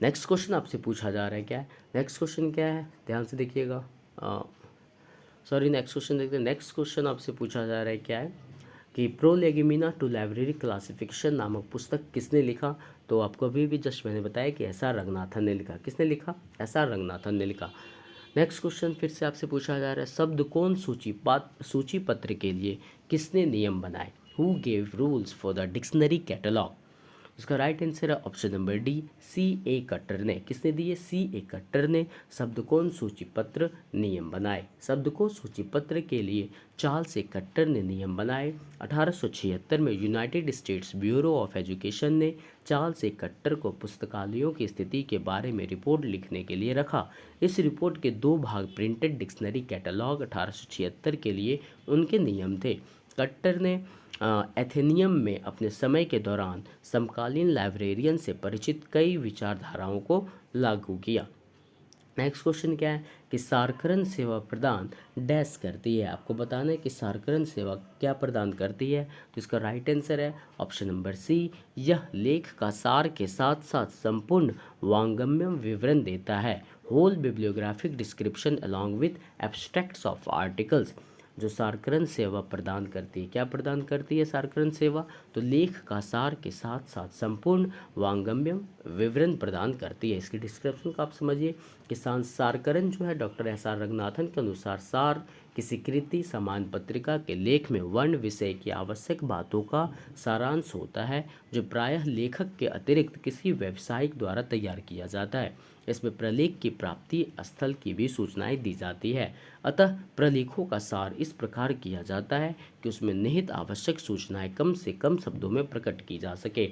नेक्स्ट क्वेश्चन आपसे पूछा जा रहा है, क्या है नेक्स्ट क्वेश्चन, क्या है ध्यान से देखिएगा। नेक्स्ट क्वेश्चन देखते हैं। नेक्स्ट क्वेश्चन आपसे पूछा जा रहा है, क्या है कि प्रोलेगेमिना टू लाइब्रेरी क्लासिफिकेशन नामक पुस्तक किसने लिखा, तो आपको अभी भी जस्ट मैंने बताया कि एस आर रंगनाथन ने लिखा। किसने लिखा, एस आर रंगनाथन ने लिखा। नेक्स्ट क्वेश्चन फिर से आपसे पूछा जा रहा है, शब्दकोश सूची पत्र के लिए किसने नियम बनाए, who gave rules for the dictionary catalogue. उसका राइट आंसर है ऑप्शन नंबर डी, सी ए कट्टर ने। किसने दिए, सी ए कट्टर ने शब्दकोश सूचीपत्र नियम बनाए। शब्दकोश सूचीपत्र के लिए चार्ल्स ए कट्टर ने नियम बनाए। 1876 में United states bureau of education ने चार्ल्स ए कट्टर को पुस्तकालयों की स्थिति के बारे में रिपोर्ट लिखने के लिए रखा। इस रिपोर्ट के 2 भाग प्रिंटेड डिक्शनरी कैटलॉग 1876 के लिए उनके नियम थे। कट्टर ने एथेनियम में अपने समय के दौरान समकालीन लाइब्रेरियन से परिचित कई विचारधाराओं को लागू किया। नेक्स्ट क्वेश्चन क्या है कि सारकरण सेवा प्रदान डैश करती है। आपको बताना है कि सारकरण सेवा क्या प्रदान करती है, तो इसका राइट आंसर है ऑप्शन नंबर सी, यह लेख का सार के साथ साथ संपूर्ण वांगमय विवरण देता है, whole bibliographic description along with abstracts of articles. जो सारकरण सेवा प्रदान करती है, क्या प्रदान करती है सारकरण सेवा, तो लेख का सार के साथ साथ संपूर्ण वांगमय विवरण प्रदान करती है। इसकी डिस्क्रिप्शन को आप समझिए कि सारकरण जो है डॉक्टर एस आर रंगनाथन के अनुसार सार किसी कृति समान पत्रिका के लेख में वर्ण विषय की आवश्यक बातों का सारांश होता है, जो प्रायः लेखक के अतिरिक्त किसी व्यावसायिक द्वारा तैयार किया जाता है। इसमें प्रलेख की प्राप्ति स्थल की भी सूचनाएं दी जाती है। अतः प्रलेखों का सार इस प्रकार किया जाता है कि उसमें निहित आवश्यक सूचनाएं कम से कम शब्दों में प्रकट की जा सके।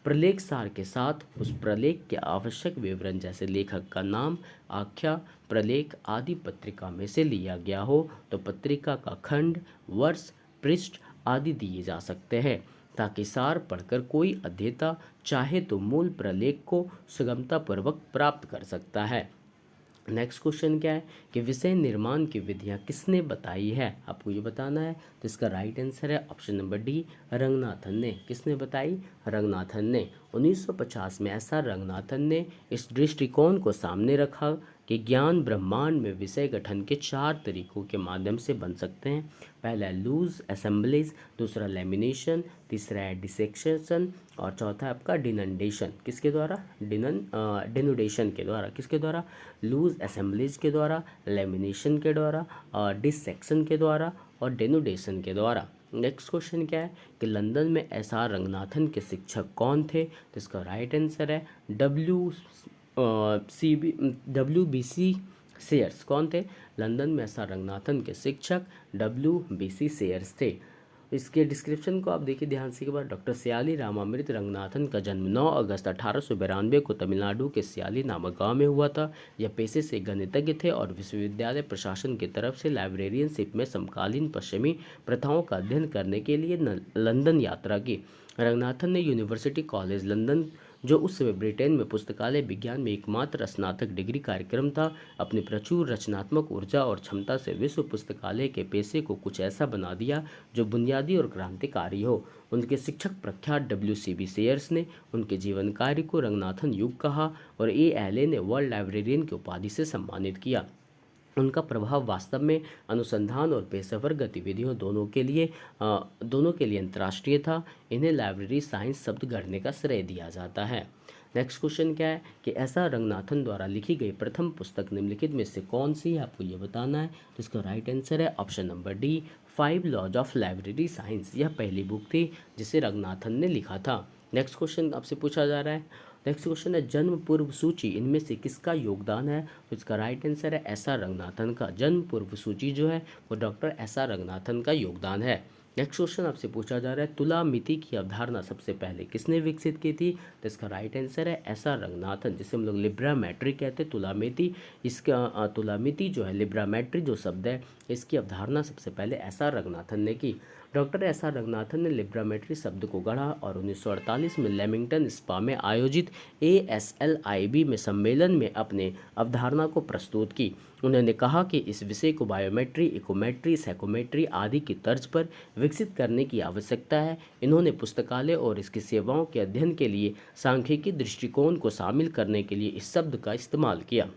प्रलेख सार के साथ उस प्रलेख के आवश्यक विवरण जैसे लेखक का नाम, आख्या, प्रलेख आदि पत्रिका में से लिया गया हो तो पत्रिका का खंड, वर्ष, पृष्ठ आदि दिए जा सकते हैं, ताकि सार पढ़कर कोई अध्येता चाहे तो मूल प्रलेख को सुगमतापूर्वक प्राप्त कर सकता है। नेक्स्ट क्वेश्चन क्या है कि विषय निर्माण की विधियां किसने बताई है, आपको ये बताना है। तो इसका राइट आंसर है ऑप्शन नंबर डी, रंगनाथन ने। किसने बताई, रंगनाथन ने। 1950 में ऐसा रंगनाथन ने इस दृष्टिकोण को सामने रखा कि ज्ञान ब्रह्मांड में विषय गठन के 4 तरीकों के माध्यम से बन सकते हैं। पहला है लूज असेंबलीज, दूसरा लेमिनेशन, तीसरा है डिसेक्शन और चौथा है आपका डिनडेशन। किसके द्वारा, डिनुडेशन के द्वारा। किसके द्वारा, लूज असेंबलीज के द्वारा, लेमिनेशन के द्वारा और डिसेक्शन के द्वारा और डेनुडेशन के द्वारा। नेक्स्ट क्वेश्चन क्या है कि लंदन में एस आर रंगनाथन के शिक्षक कौन थे, तो इसका राइट आंसर है WBC सेयर्स। कौन थे, लंदन में एस आर रंगनाथन के शिक्षक WBC सेयर्स थे। इसके डिस्क्रिप्शन को आप देखिए ध्यान से एक बार। डॉक्टर सियाली रामामृत रंगनाथन का जन्म 9 अगस्त 1892 को तमिलनाडु के सियाली नामक गांव में हुआ था। यह पेशे से गणितज्ञ थे और विश्वविद्यालय प्रशासन की तरफ से लाइब्रेरियनशिप में समकालीन पश्चिमी प्रथाओं का अध्ययन करने के लिए लंदन यात्रा की। रंगनाथन ने यूनिवर्सिटी कॉलेज लंदन जो उस समय ब्रिटेन में पुस्तकालय विज्ञान में एकमात्र स्नातक डिग्री कार्यक्रम था। अपनी प्रचुर रचनात्मक ऊर्जा और क्षमता से विश्व पुस्तकालय के पेशे को कुछ ऐसा बना दिया जो बुनियादी और क्रांतिकारी हो। उनके शिक्षक प्रख्यात W.C.B. सेयर्स ने उनके जीवन कार्य को रंगनाथन युग कहा और A.L.A. ने वर्ल्ड लाइब्रेरियन की उपाधि से सम्मानित किया। उनका प्रभाव वास्तव में अनुसंधान और पेशेवर गतिविधियों दोनों के लिए अंतर्राष्ट्रीय था। इन्हें लाइब्रेरी साइंस शब्द गढ़ने का श्रेय दिया जाता है। नेक्स्ट क्वेश्चन क्या है कि ऐसा रंगनाथन द्वारा लिखी गई प्रथम पुस्तक निम्नलिखित में से कौन सी है, आपको ये बताना है। तो इसका राइट आंसर है option number D, 5 laws of library science. यह पहली बुक थी जिसे रंगनाथन ने लिखा था। नेक्स्ट क्वेश्चन आपसे पूछा जा रहा है। नेक्स्ट क्वेश्चन है जन्म पूर्व सूची इनमें से किसका योगदान है। तो इसका राइट आंसर है S.R. रंगनाथन का। जन्म पूर्व सूची जो है वो डॉक्टर S.R. रंगनाथन का योगदान है। नेक्स्ट क्वेश्चन आपसे पूछा जा रहा है तुला मिति की अवधारणा सबसे पहले किसने विकसित की थी। तो इसका राइट आंसर है S.R. रंगनाथन, जिसे हम लोग लिब्रामेट्री कहते हैं। तुलामिति, इसका तुलामिति जो है, लिब्रामेट्री जो शब्द है, इसकी अवधारणा सबसे पहले S.R. रंगनाथन ने की। Doctor S.R. रंगनाथन ने लिब्रामेट्री शब्द को गढ़ा और 1948 में लेमिंगटन स्पा में आयोजित ASLIB में सम्मेलन में अपने अवधारणा को प्रस्तुत की। उन्होंने कहा कि इस विषय को बायोमेट्री, इकोमेट्री, साइकोमेट्री आदि की तर्ज पर विकसित करने की आवश्यकता है। इन्होंने पुस्तकालय और इसकी सेवाओं के अध्ययन के लिए सांख्यिकी दृष्टिकोण को शामिल करने के लिए इस शब्द का इस्तेमाल किया।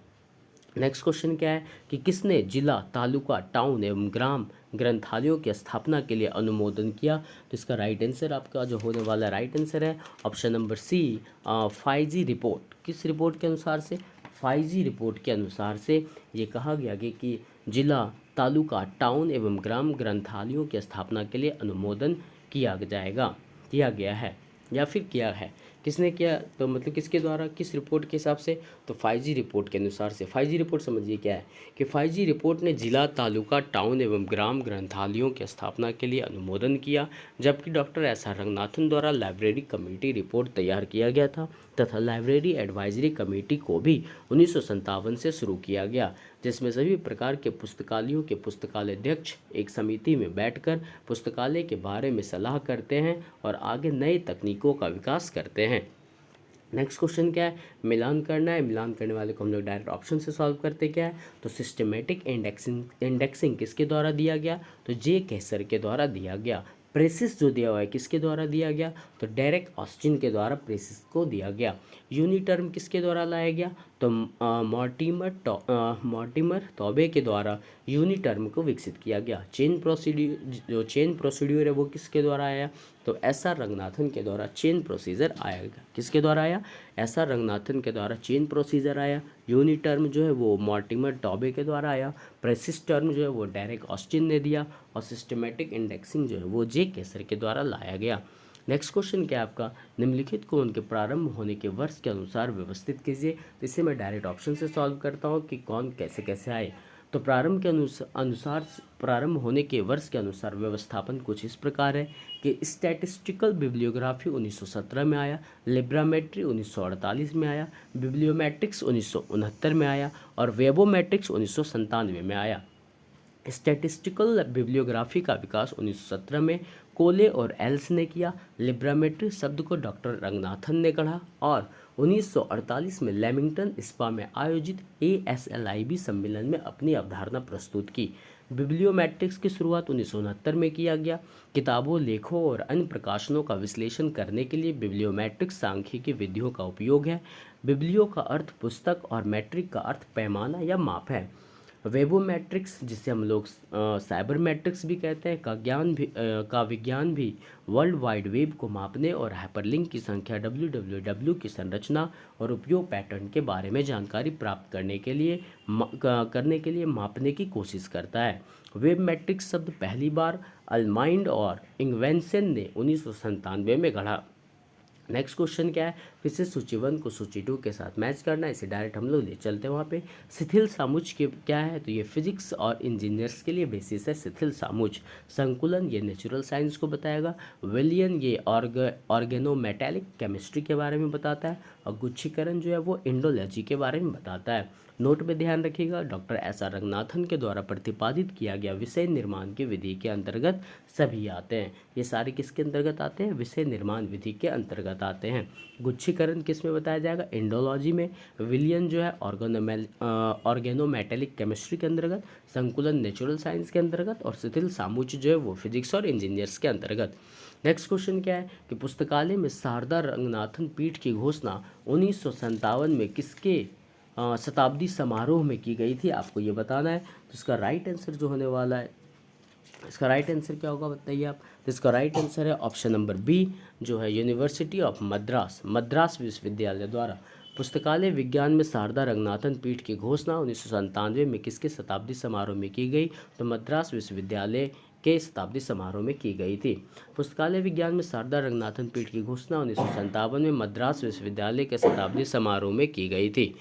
नेक्स्ट क्वेश्चन क्या है कि किसने जिला, तालुका, टाउन एवं ग्राम ग्रंथालयों की स्थापना के लिए अनुमोदन किया। तो इसका राइट आंसर आपका जो होने वाला राइट आंसर है option number C, 5G report. किस रिपोर्ट के अनुसार से, 5G रिपोर्ट के अनुसार से ये कहा गया कि जिला, तालुका, टाउन एवं ग्राम ग्रंथालयों की स्थापना के लिए अनुमोदन किया गया है या फिर किया है। किसने किया, तो मतलब किसके द्वारा, किस रिपोर्ट के हिसाब से, तो 5G रिपोर्ट के अनुसार से। 5G रिपोर्ट समझिए क्या है कि 5G रिपोर्ट ने जिला, तालुका, टाउन एवं ग्राम ग्रंथालयों की स्थापना के लिए अनुमोदन किया, जबकि डॉक्टर S.R. रंगनाथन द्वारा लाइब्रेरी कमेटी रिपोर्ट तैयार किया गया था तथा लाइब्रेरी एडवाइजरी कमेटी को भी 1957 से शुरू किया गया, जिसमें सभी प्रकार के पुस्तकालयों के पुस्तकालय अध्यक्ष एक समिति में बैठकर पुस्तकालय के बारे में सलाह करते हैं और आगे नए तकनीकों का विकास करते हैं। नेक्स्ट क्वेश्चन क्या है, मिलान करना है। मिलान करने वाले को हम लोग डायरेक्ट ऑप्शन से सॉल्व करते क्या है, तो सिस्टमेटिक इंडेक्सिंग किसके द्वारा दिया गया, तो जे केसर के द्वारा दिया गया। प्रेसिस जो दिया हुआ है किसके द्वारा दिया गया, तो डेरेक ऑस्टिन के द्वारा प्रेसिस को दिया गया। यूनिटर्म किसके द्वारा लाया गया, तो मॉर्टिमर तौबे के द्वारा यूनिटर्म को विकसित किया गया। चेन प्रोसीड्यूर है वो किसके द्वारा आया, तो S.R. रंगनाथन के द्वारा चेन प्रोसीजर आएगा। किसके द्वारा आया, S.R. रंगनाथन के द्वारा चेन प्रोसीजर आया। यूनिटर्म जो है वो मॉर्टिमर टॉबे के द्वारा आया। प्रेसिस टर्म जो है वो डेरेक ऑस्टिन ने दिया और सिस्टमेटिक इंडेक्सिंग जो है वो जे केसर के द्वारा लाया गया। नेक्स्ट क्वेश्चन क्या है आपका, निम्नलिखित को उनके प्रारंभ होने के वर्ष के अनुसार व्यवस्थित कीजिए। तो इसे मैं डायरेक्ट ऑप्शन से सॉल्व करता हूँ कि कौन कैसे कैसे आए। तो प्रारंभ होने के वर्ष के अनुसार व्यवस्थापन कुछ इस प्रकार है कि स्टैटिस्टिकल बिब्लियोग्राफी 1917 में आया, लिब्रामेट्री 1948 में आया, बिब्लियोमेट्रिक्स 1969 में आया और वेबोमेट्रिक्स 1997 में आया। स्टैटिस्टिकल बिब्लियोग्राफी का विकास 1917 में कोले और एल्स ने किया। लिब्रामेट्री शब्द को डॉक्टर रंगनाथन ने गढ़ा और 1948 में लेमिंगटन स्पा में आयोजित ASLIB सम्मेलन में अपनी अवधारणा प्रस्तुत की। बिब्लियोमेट्रिक्स की शुरुआत 1969 में किया गया। किताबों, लेखों और अन्य प्रकाशनों का विश्लेषण करने के लिए बिब्लियोमेट्रिक्स सांख्यिकी विधियों का उपयोग है। बिब्लियो का अर्थ पुस्तक और मैट्रिक का अर्थ पैमाना या माप है। वेबोमेट्रिक्स, जिसे हम लोग साइबर मैट्रिक्स भी कहते हैं, का विज्ञान भी वर्ल्ड वाइड वेब को मापने और हाइपरलिंक की संख्या www की संरचना और उपयोग पैटर्न के बारे में जानकारी प्राप्त करने के लिए मापने की कोशिश करता है। वेब मैट्रिक्स शब्द पहली बार अल्माइंड और इंगवेंसन ने 1997 में गढ़ा। नेक्स्ट क्वेश्चन क्या है, फिर से सूची 1 को सूची 2 के साथ मैच करना है। इसे डायरेक्ट हम लोग ले चलते हैं वहाँ पे। शिथिल सामुच के क्या है, तो ये फिजिक्स और इंजीनियर्स के लिए बेसिस है शिथिल सामुच। संकुलन ये नेचुरल साइंस को बताएगा। विलियन ये ऑर्गेनोमेटेलिक केमिस्ट्री के बारे में बताता है और गुच्छीकरण जो है वो इंडोलॉजी के बारे में बताता है। नोट में ध्यान रखिएगा, डॉक्टर S.R. रंगनाथन के द्वारा प्रतिपादित किया गया विषय निर्माण की विधि के अंतर्गत सभी आते हैं। ये सारे किसके अंतर्गत आते हैं, विषय निर्माण विधि के अंतर्गत अंतर्गत आते हैं। गुच्छीकरण किस में बताया जाएगा? इंडोलॉजी में। विलियन जो है ऑर्गेनोमेटेलिक केमिस्ट्री के अंतर्गत। संकुलन नेचुरल साइंस के अंतर्गत। और शिथिल सामुच जो है वो फिजिक्स और इंजीनियर्स के अंतर्गत। नेक्स्ट क्वेश्चन क्या है कि पुस्तकालय में शारदा रंगनाथन पीठ की घोषणा 1957 में किसके शताब्दी समारोह में की गई थी? आपको ये बताना है। तो इसका राइट आंसर जो होने वाला है, इसका राइट आंसर क्या होगा बताइए आप? तो इसका राइट आंसर है ऑप्शन नंबर बी, जो है यूनिवर्सिटी ऑफ मद्रास, मद्रास विश्वविद्यालय द्वारा पुस्तकालय विज्ञान में शारदा रंगनाथन पीठ की घोषणा 1997 में किसके शताब्दी समारोह में की गई? तो मद्रास विश्वविद्यालय के शताब्दी समारोह में की गई थी। पुस्तकालय विज्ञान में शारदा रंगनाथन पीठ की घोषणा 1957 में मद्रास विश्वविद्यालय के शताब्दी समारोह में की गई थी।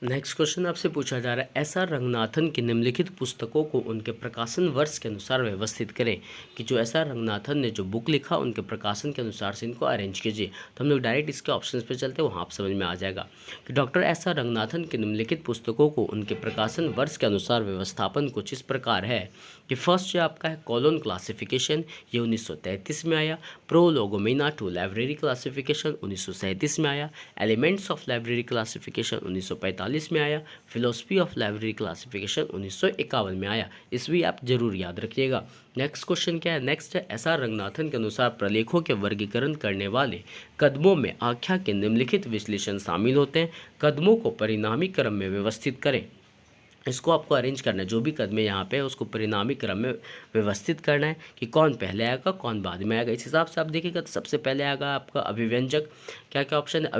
नेक्स्ट क्वेश्चन आपसे पूछा जा रहा है, एस आर रंगनाथन की निम्नलिखित पुस्तकों को उनके प्रकाशन वर्ष के अनुसार व्यवस्थित करें। कि जो एस आर रंगनाथन ने जो बुक लिखा उनके प्रकाशन के अनुसार से इनको अरेंज कीजिए। तो हम लोग डायरेक्ट इसके ऑप्शंस पे चलते हैं, वहाँ आप समझ में आ जाएगा कि डॉक्टर एस आर रंगनाथन की निम्नलिखित पुस्तकों को उनके प्रकाशन वर्ष के अनुसार व्यवस्थापन कुछ इस प्रकार है कि फर्स्ट जो आपका है कॉलोन क्लासिफिकेशन, ये 1933 में आया। प्रोलोगोमिना टू लाइब्रेरी क्लासिफिकेशन 1937 में आया। एलिमेंट्स ऑफ लाइब्रेरी क्लासिफिकेशन 1945 में आया। फिलोसफी ऑफ लाइब्रेरी क्लासिफिकेशन 1951 में आया। इस भी आप जरूर याद रखिएगा। नेक्स्ट क्वेश्चन क्या है? नेक्स्ट है, एस आर रंगनाथन के अनुसार प्रलेखों के वर्गीकरण करने वाले कदमों में आख्या के निम्नलिखित विश्लेषण शामिल होते हैं। कदमों को परिणामी क्रम में व्यवस्थित करें। इसको आपको अरेंज करना है, जो भी कदमें यहाँ पे है उसको परिणामी क्रम में व्यवस्थित करना है कि कौन पहले आएगा कौन बाद में आएगा। इस हिसाब से आप देखिएगा तो सबसे पहले आएगा आपका अभिव्यंजक। क्या क्या ऑप्शन है?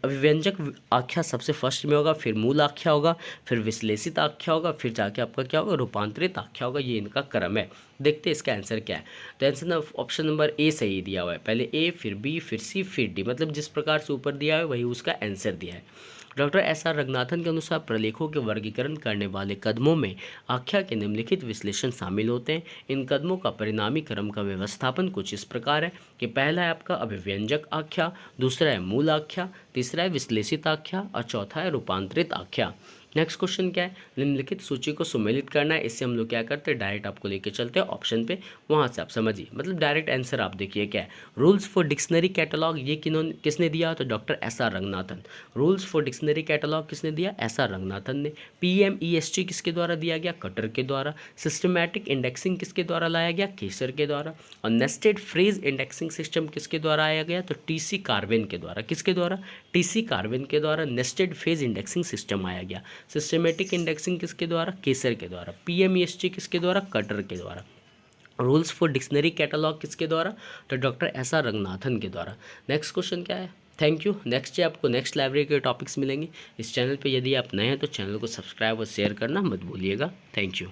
अभिव्यंजक आख्या सबसे फर्स्ट में होगा, फिर मूल आख्या होगा, फिर विश्लेषित आख्या होगा, फिर जाके आपका क्या होगा? रूपांतरित आख्या होगा। ये इनका क्रम है। देखते हैं इसका आंसर क्या है। तो आंसर ऑप्शन नंबर ए सही दिया हुआ है। पहले ए, फिर बी, फिर सी, फिर डी, मतलब जिस प्रकार से ऊपर दिया है वही उसका आंसर दिया है। डॉक्टर एस आर रंगनाथन के अनुसार प्रलेखों के वर्गीकरण करने वाले कदमों में आख्या के निम्नलिखित विश्लेषण शामिल होते हैं। इन कदमों का परिणामी क्रम का व्यवस्थापन कुछ इस प्रकार है कि पहला है आपका अभिव्यंजक आख्या, दूसरा है मूल आख्या, तीसरा है विश्लेषित आख्या और चौथा है रूपांतरित आख्या। नेक्स्ट क्वेश्चन क्या है? निम्नलिखित सूची को सुमेलित करना है। इससे हम लोग क्या करते हैं? डायरेक्ट आपको लेके चलते हैं ऑप्शन पे, वहाँ से आप समझिए, मतलब डायरेक्ट आंसर आप देखिए क्या है। रूल्स फॉर डिक्शनरी कैटलॉग, ये किसने दिया? तो doctor S R Ranganathan. Rules for dictionary catalogue किसने दिया? एस आर रंगनाथन ने। PMEST किसके द्वारा दिया गया? कटर के द्वारा। सिस्टमैटिक इंडेक्सिंग किसके द्वारा लाया गया? केसर के द्वारा। और नेस्टेड फ्रेज इंडेक्सिंग सिस्टम किसके द्वारा आया गया? तो TC कार्विन के द्वारा। किसके द्वारा? TC कार्विन के द्वारा नेस्टेड फेज इंडेक्सिंग सिस्टम आया गया। सिस्टमेटिक इंडेक्सिंग किसके द्वारा? केसर के द्वारा। PMEST किसके द्वारा? कटर के द्वारा। रूल्स फॉर डिक्शनरी कैटलॉग किसके द्वारा? तो डॉक्टर एस आर रंगनाथन के द्वारा। नेक्स्ट क्वेश्चन क्या है? Thank you. नेक्स्ट डे आपको नेक्स्ट लाइब्रेरी के टॉपिक्स मिलेंगे। इस चैनल पे यदि आप नए हैं तो चैनल को सब्सक्राइब और शेयर करना मत भूलिएगा। Thank you.